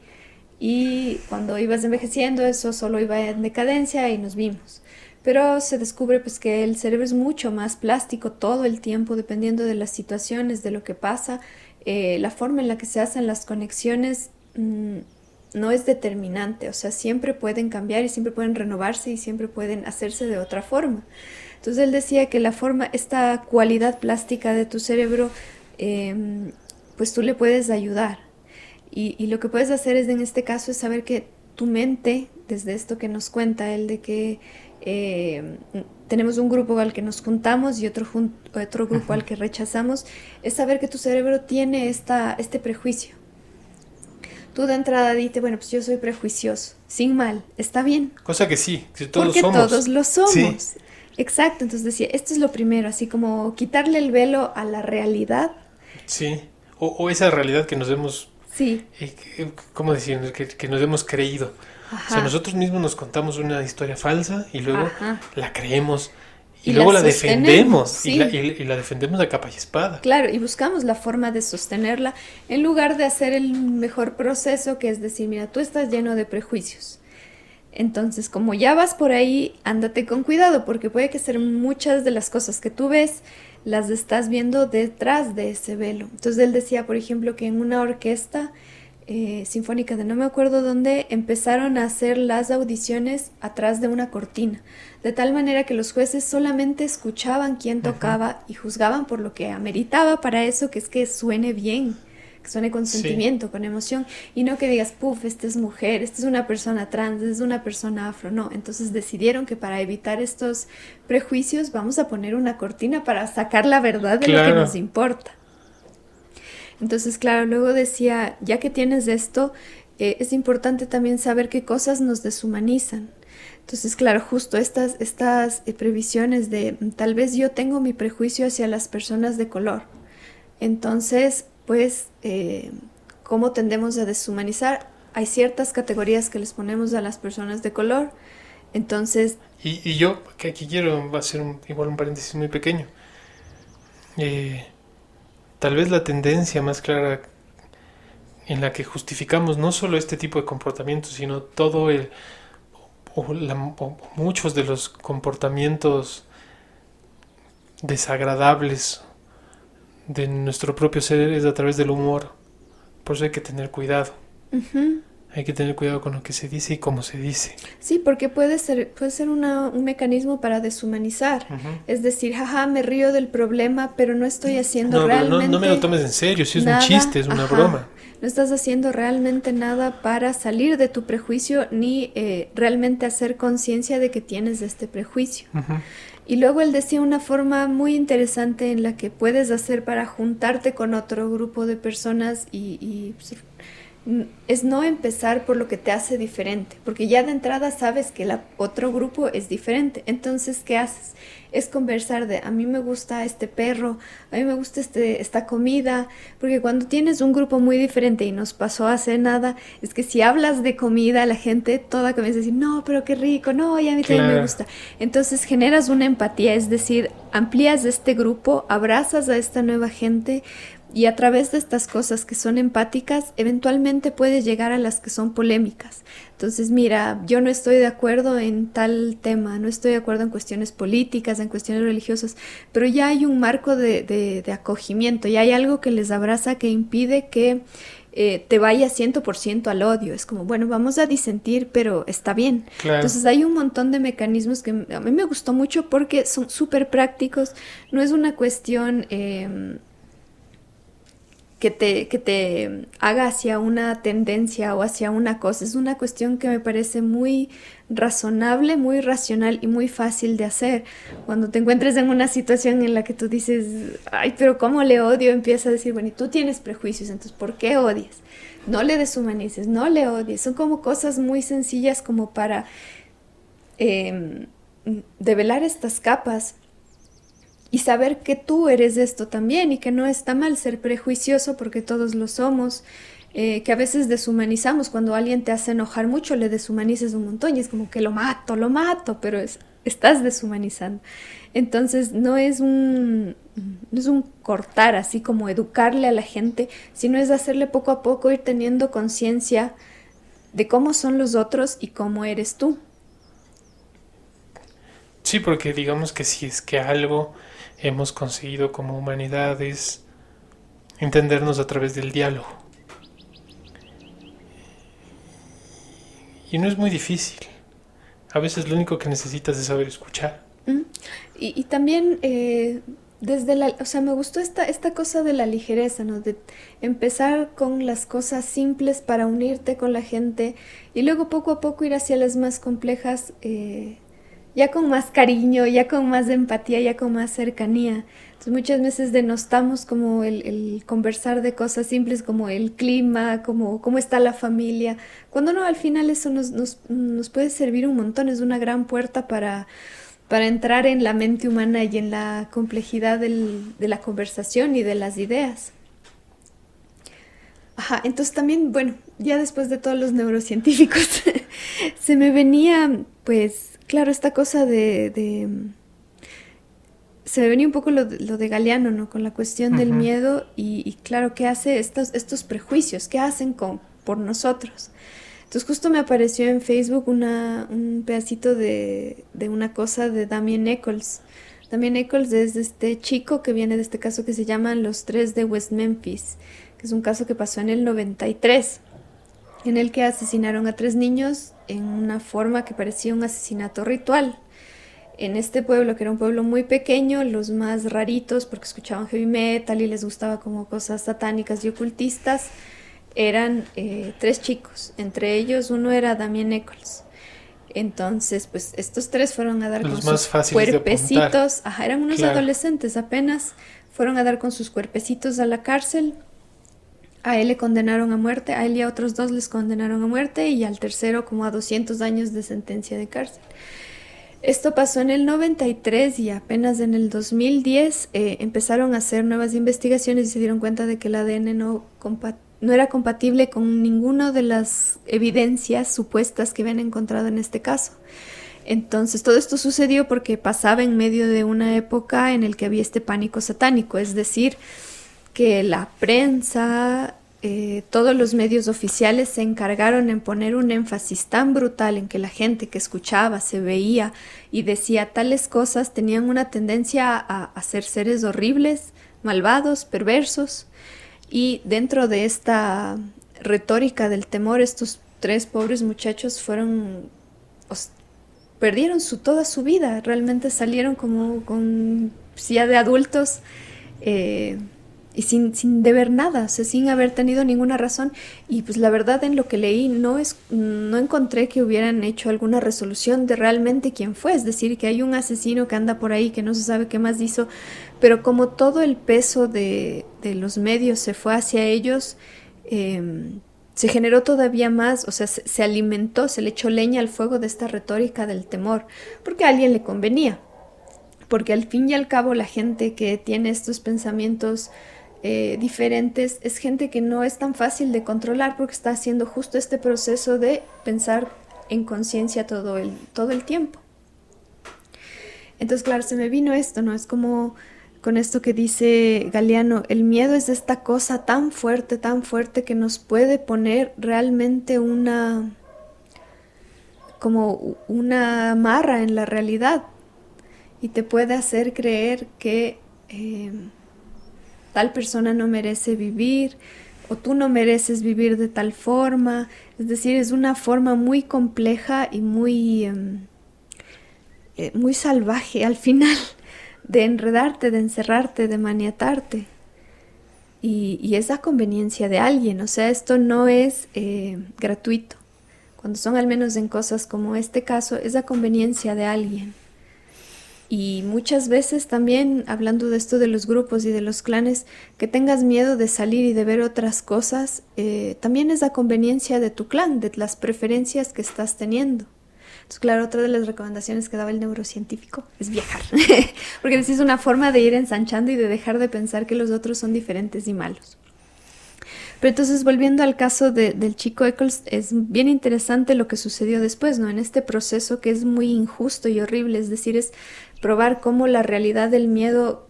S3: y cuando ibas envejeciendo eso solo iba en decadencia y nos vimos. Pero se descubre pues que el cerebro es mucho más plástico todo el tiempo, dependiendo de las situaciones, de lo que pasa, la forma en la que se hacen las conexiones no es determinante, o sea, siempre pueden cambiar y siempre pueden renovarse y siempre pueden hacerse de otra forma. Entonces él decía que esta cualidad plástica de tu cerebro, pues tú le puedes ayudar. Y lo que puedes hacer en este caso es saber que tu mente, desde esto que nos cuenta él, de que tenemos un grupo al que nos juntamos y otro grupo al que rechazamos, es saber que tu cerebro tiene este prejuicio. Tú de entrada dite, bueno, pues yo soy prejuicioso, sin mal, está bien.
S2: Cosa que sí, que todos
S3: porque
S2: somos.
S3: Todos lo somos.
S2: Sí.
S3: Exacto, entonces decía, esto es lo primero, así como quitarle el velo a la realidad.
S2: Sí, o esa realidad que nos hemos...
S3: Sí.
S2: ¿Cómo decir? Que nos hemos creído. Ajá. O sea, nosotros mismos nos contamos una historia falsa y luego la creemos y luego la defendemos. Sí. Y la defendemos a capa y espada.
S3: Claro, y buscamos la forma de sostenerla en lugar de hacer el mejor proceso, que es decir, mira, tú estás lleno de prejuicios. Entonces, como ya vas por ahí, ándate con cuidado, porque puede que ser muchas de las cosas que tú ves, las estás viendo detrás de ese velo. Entonces él decía, por ejemplo, que en una orquesta sinfónica de no me acuerdo dónde, empezaron a hacer las audiciones atrás de una cortina, de tal manera que los jueces solamente escuchaban quién tocaba y juzgaban por lo que ameritaba para eso, que es que suene bien, que suene con sentimiento, con emoción, y no que digas, puf, esta es mujer, esta es una persona trans, esta es una persona afro. No, entonces decidieron que para evitar estos prejuicios vamos a poner una cortina para sacar la verdad de lo que nos importa. Entonces, claro, luego decía, ya que tienes esto, es importante también saber qué cosas nos deshumanizan. Entonces, claro, justo estas previsiones de tal vez yo tengo mi prejuicio hacia las personas de color. Entonces, pues, ¿cómo tendemos a deshumanizar? Hay ciertas categorías que les ponemos a las personas de color. Entonces...
S2: Y yo, que aquí quiero hacer igual un paréntesis muy pequeño. Tal vez la tendencia más clara en la que justificamos no solo este tipo de comportamientos, sino todo muchos de los comportamientos desagradables de nuestro propio ser es a través del humor. Por eso hay que tener cuidado. Hay que tener cuidado con lo que se dice y cómo se dice.
S3: Sí, porque puede ser un mecanismo para deshumanizar. Es decir, jaja, me río del problema, pero no estoy haciendo
S2: No, pero
S3: realmente
S2: no me lo tomes en serio, si es
S3: nada.
S2: un chiste, es una broma.
S3: No estás haciendo realmente nada para salir de tu prejuicio ni realmente hacer conciencia de que tienes este prejuicio. Y luego él decía una forma muy interesante en la que puedes hacer para juntarte con otro grupo de personas y es no empezar por lo que te hace diferente, porque ya de entrada sabes que el otro grupo es diferente. Entonces, ¿qué haces? Es conversar de, a mí me gusta este perro, a mí me gusta esta comida, porque cuando tienes un grupo muy diferente, y nos pasó hace nada, es que si hablas de comida, la gente toda comienza a decir, no, pero qué rico, no, y a mí también me gusta. Entonces generas una empatía, es decir, amplías este grupo, abrazas a esta nueva gente, y a través de estas cosas que son empáticas, eventualmente puedes llegar a las que son polémicas. Entonces, mira, yo no estoy de acuerdo en tal tema, no estoy de acuerdo en cuestiones políticas, en cuestiones religiosas, pero ya hay un marco de acogimiento, ya hay algo que les abraza que impide que te vaya 100% al odio. Es como, bueno, vamos a disentir, pero está bien.
S2: Claro.
S3: Entonces hay un montón de mecanismos que a mí me gustó mucho porque son súper prácticos, no es una cuestión que te haga hacia una tendencia o hacia una cosa. Es una cuestión que me parece muy razonable, muy racional y muy fácil de hacer. Cuando te encuentres en una situación en la que tú dices, ay, pero ¿cómo le odio? Empieza a decir, bueno, y tú tienes prejuicios, entonces ¿por qué odias? No le deshumanices, no le odies. Son como cosas muy sencillas como para develar estas capas y saber que tú eres esto también y que no está mal ser prejuicioso porque todos lo somos, que a veces deshumanizamos. Cuando alguien te hace enojar mucho, le deshumanices un montón y es como que lo mato, pero estás deshumanizando. Entonces no es un cortar así como educarle a la gente, sino es hacerle poco a poco ir teniendo conciencia de cómo son los otros y cómo eres tú.
S2: Sí, porque digamos que si es que algo hemos conseguido como humanidad es entendernos a través del diálogo. Y no es muy difícil. A veces lo único que necesitas es saber escuchar.
S3: Y también o sea, me gustó esta cosa de la ligereza, ¿no? De empezar con las cosas simples para unirte con la gente y luego poco a poco ir hacia las más complejas, ya con más cariño, ya con más empatía, ya con más cercanía. Entonces muchas veces denostamos como el conversar de cosas simples como el clima, como cómo está la familia, cuando no, al final eso nos puede servir un montón, es una gran puerta para entrar en la mente humana y en la complejidad de la conversación y de las ideas. Ajá, entonces también, bueno, ya después de todos los neurocientíficos, se me venía, pues, claro, esta cosa se me venía un poco lo de Galeano, ¿no? Con la cuestión del miedo y claro, ¿qué hace estos prejuicios? ¿Qué hacen por nosotros? Entonces justo me apareció en Facebook un pedacito de una cosa de Damien Echols. Damien Echols es este chico que viene de este caso que se llaman Los Tres de West Memphis, que es un caso que pasó en el 93, en el que asesinaron a 3 niños en una forma que parecía un asesinato ritual. En este pueblo, que era un pueblo muy pequeño, los más raritos, porque escuchaban heavy metal y les gustaba como cosas satánicas y ocultistas, eran 3 chicos. Entre ellos uno era Damien Echols. Entonces, pues estos 3 fueron a dar
S2: Los
S3: con
S2: más
S3: sus
S2: fáciles de apuntar.
S3: cuerpecitos. Ajá, eran unos
S2: Claro.
S3: adolescentes apenas. Fueron a dar con sus cuerpecitos a la cárcel. A él le condenaron a muerte, a él y a otros 2 les condenaron a muerte y al tercero como a 200 años de sentencia de cárcel. Esto pasó en el 93 y apenas en el 2010 empezaron a hacer nuevas investigaciones y se dieron cuenta de que el ADN no era compatible con ninguna de las evidencias supuestas que habían encontrado en este caso. Entonces todo esto sucedió porque pasaba en medio de una época en el que había este pánico satánico, es decir, que la prensa, todos los medios oficiales se encargaron en poner un énfasis tan brutal en que la gente que escuchaba, se veía y decía tales cosas tenían una tendencia a ser seres horribles, malvados, perversos. Y dentro de esta retórica del temor, estos 3 pobres muchachos perdieron toda su vida, realmente salieron como con ya de adultos, y sin deber nada, o sea, sin haber tenido ninguna razón. Y pues la verdad, en lo que leí no encontré que hubieran hecho alguna resolución de realmente quién fue, es decir, que hay un asesino que anda por ahí que no se sabe qué más hizo, pero como todo el peso de los medios se fue hacia ellos, se generó todavía más, o sea, se alimentó, se le echó leña al fuego de esta retórica del temor, porque a alguien le convenía, porque al fin y al cabo la gente que tiene estos pensamientos diferentes es gente que no es tan fácil de controlar, porque está haciendo justo este proceso de pensar en conciencia todo el tiempo. Entonces, claro, se me vino esto, ¿no? Es como con esto que dice Galeano, el miedo es esta cosa tan fuerte que nos puede poner realmente como una amarra en la realidad, y te puede hacer creer que tal persona no merece vivir, o tú no mereces vivir de tal forma. Es decir, es una forma muy compleja y muy salvaje al final de enredarte, de encerrarte, de maniatarte. Y es a conveniencia de alguien, o sea, esto no es gratuito. Cuando son al menos en cosas como este caso, es a conveniencia de alguien. Y muchas veces también, hablando de esto de los grupos y de los clanes, que tengas miedo de salir y de ver otras cosas, también es a conveniencia de tu clan, de las preferencias que estás teniendo. Entonces, claro, otra de las recomendaciones que daba el neurocientífico es viajar, porque es una forma de ir ensanchando y de dejar de pensar que los otros son diferentes y malos. Pero entonces, volviendo al caso del chico Eccles, es bien interesante lo que sucedió después, ¿no? En este proceso que es muy injusto y horrible, es decir, es probar cómo la realidad del miedo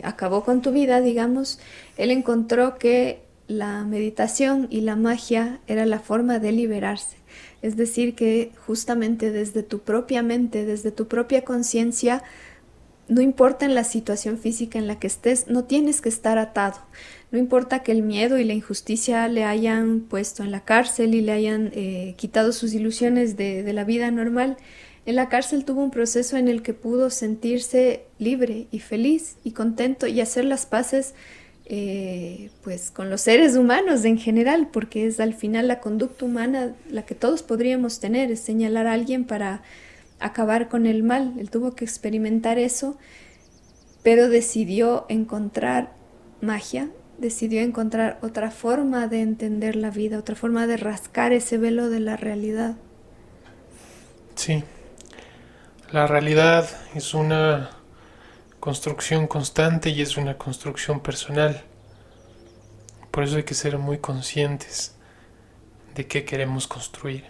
S3: acabó con tu vida, digamos. Él encontró que la meditación y la magia era la forma de liberarse. Es decir, que justamente desde tu propia mente, desde tu propia conciencia, no importa en la situación física en la que estés, no tienes que estar atado. No importa que el miedo y la injusticia le hayan puesto en la cárcel y le hayan quitado sus ilusiones de la vida normal. En la cárcel tuvo un proceso en el que pudo sentirse libre y feliz y contento y hacer las paces pues con los seres humanos en general, porque es al final la conducta humana la que todos podríamos tener, es señalar a alguien para acabar con el mal. Él tuvo que experimentar eso, pero decidió encontrar magia, decidió encontrar otra forma de entender la vida, otra forma de rascar ese velo de la realidad.
S2: Sí, la realidad es una construcción constante y es una construcción personal. Por eso hay que ser muy conscientes de qué queremos construir.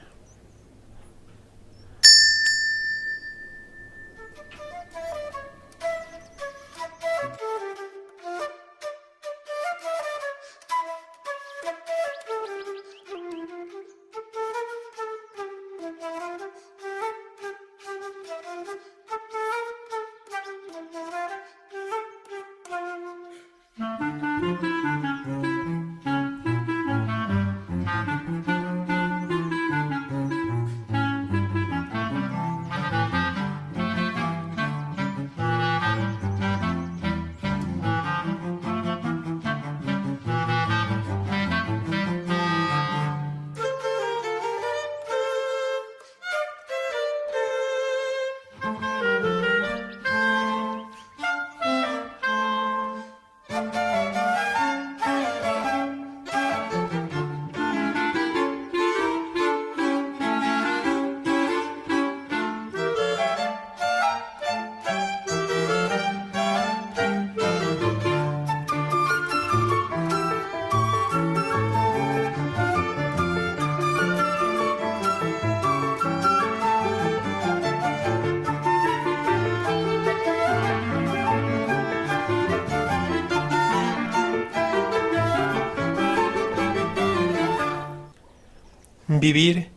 S2: Vivir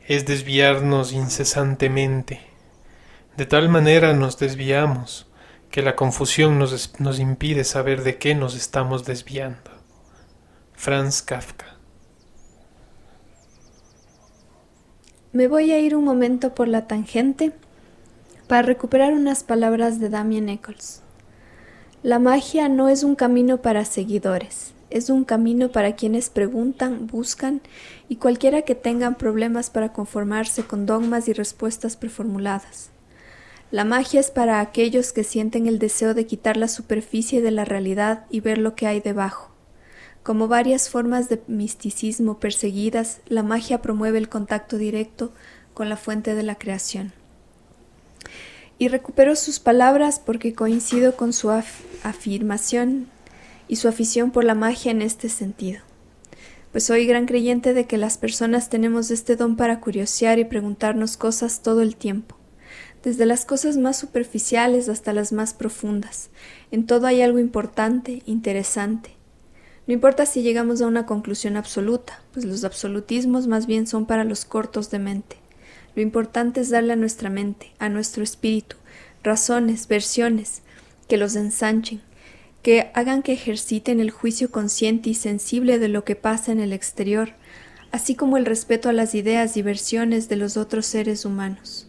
S2: es desviarnos incesantemente. De tal manera nos desviamos que la confusión nos impide saber de qué nos estamos desviando. Franz Kafka.
S3: Me voy a ir un momento por la tangente para recuperar unas palabras de Damien Eccles. La magia no es un camino para seguidores, es un camino para quienes preguntan, buscan y cualquiera que tengan problemas para conformarse con dogmas y respuestas preformuladas. La magia es para aquellos que sienten el deseo de quitar la superficie de la realidad y ver lo que hay debajo. Como varias formas de misticismo perseguidas, la magia promueve el contacto directo con la fuente de la creación. Y recupero sus palabras porque coincido con su afirmación y su afición por la magia en este sentido. Pues soy gran creyente de que las personas tenemos este don para curiosear y preguntarnos cosas todo el tiempo. Desde las cosas más superficiales hasta las más profundas. En todo hay algo importante, interesante. No importa si llegamos a una conclusión absoluta, pues los absolutismos más bien son para los cortos de mente. Lo importante es darle a nuestra mente, a nuestro espíritu, razones, versiones, que los ensanchen, que hagan que ejerciten el juicio consciente y sensible de lo que pasa en el exterior, así como el respeto a las ideas y versiones de los otros seres humanos.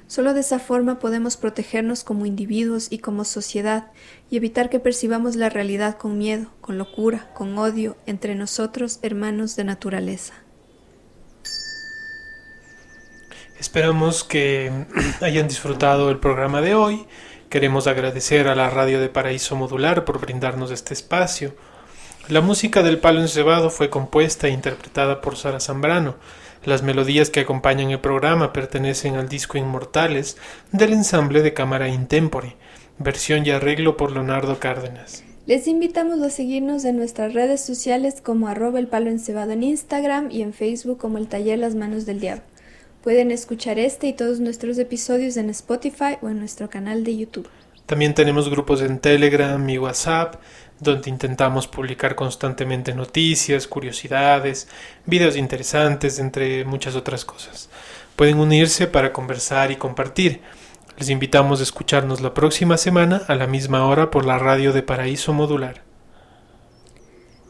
S3: Solo de esa forma podemos protegernos como individuos y como sociedad y evitar que percibamos la realidad con miedo, con locura, con odio entre nosotros, hermanos de naturaleza.
S2: Esperamos que hayan disfrutado el programa de hoy. Queremos agradecer a la radio de Paraíso Modular por brindarnos este espacio. La música del Palo Encebado fue compuesta e interpretada por Sara Zambrano. Las melodías que acompañan el programa pertenecen al disco Inmortales del ensamble de cámara Intempore, versión y arreglo por Leonardo Cárdenas.
S3: Les invitamos a seguirnos en nuestras redes sociales como @elpaloencebado en Instagram y en Facebook como el Taller Las Manos del Diablo. Pueden escuchar este y todos nuestros episodios en Spotify o en nuestro canal de YouTube.
S2: También tenemos grupos en Telegram y WhatsApp, donde intentamos publicar constantemente noticias, curiosidades, videos interesantes, entre muchas otras cosas. Pueden unirse para conversar y compartir. Les invitamos a escucharnos la próxima semana a la misma hora por la radio de Paraíso Modular.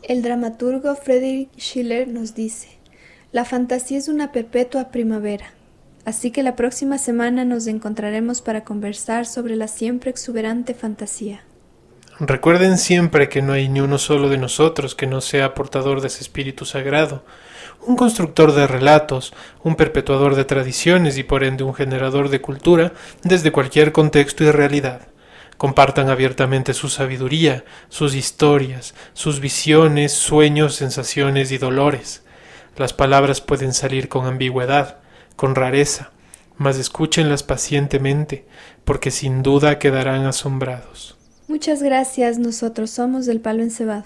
S3: El dramaturgo Friedrich Schiller nos dice: la fantasía es una perpetua primavera. Así que la próxima semana nos encontraremos para conversar sobre la siempre exuberante fantasía.
S2: Recuerden siempre que no hay ni uno solo de nosotros que no sea portador de ese espíritu sagrado, un constructor de relatos, un perpetuador de tradiciones y por ende un generador de cultura desde cualquier contexto y realidad. Compartan abiertamente su sabiduría, sus historias, sus visiones, sueños, sensaciones y dolores. Las palabras pueden salir con ambigüedad, con rareza, mas escúchenlas pacientemente, porque sin duda quedarán asombrados.
S3: Muchas gracias, nosotros somos del Palo Encebado.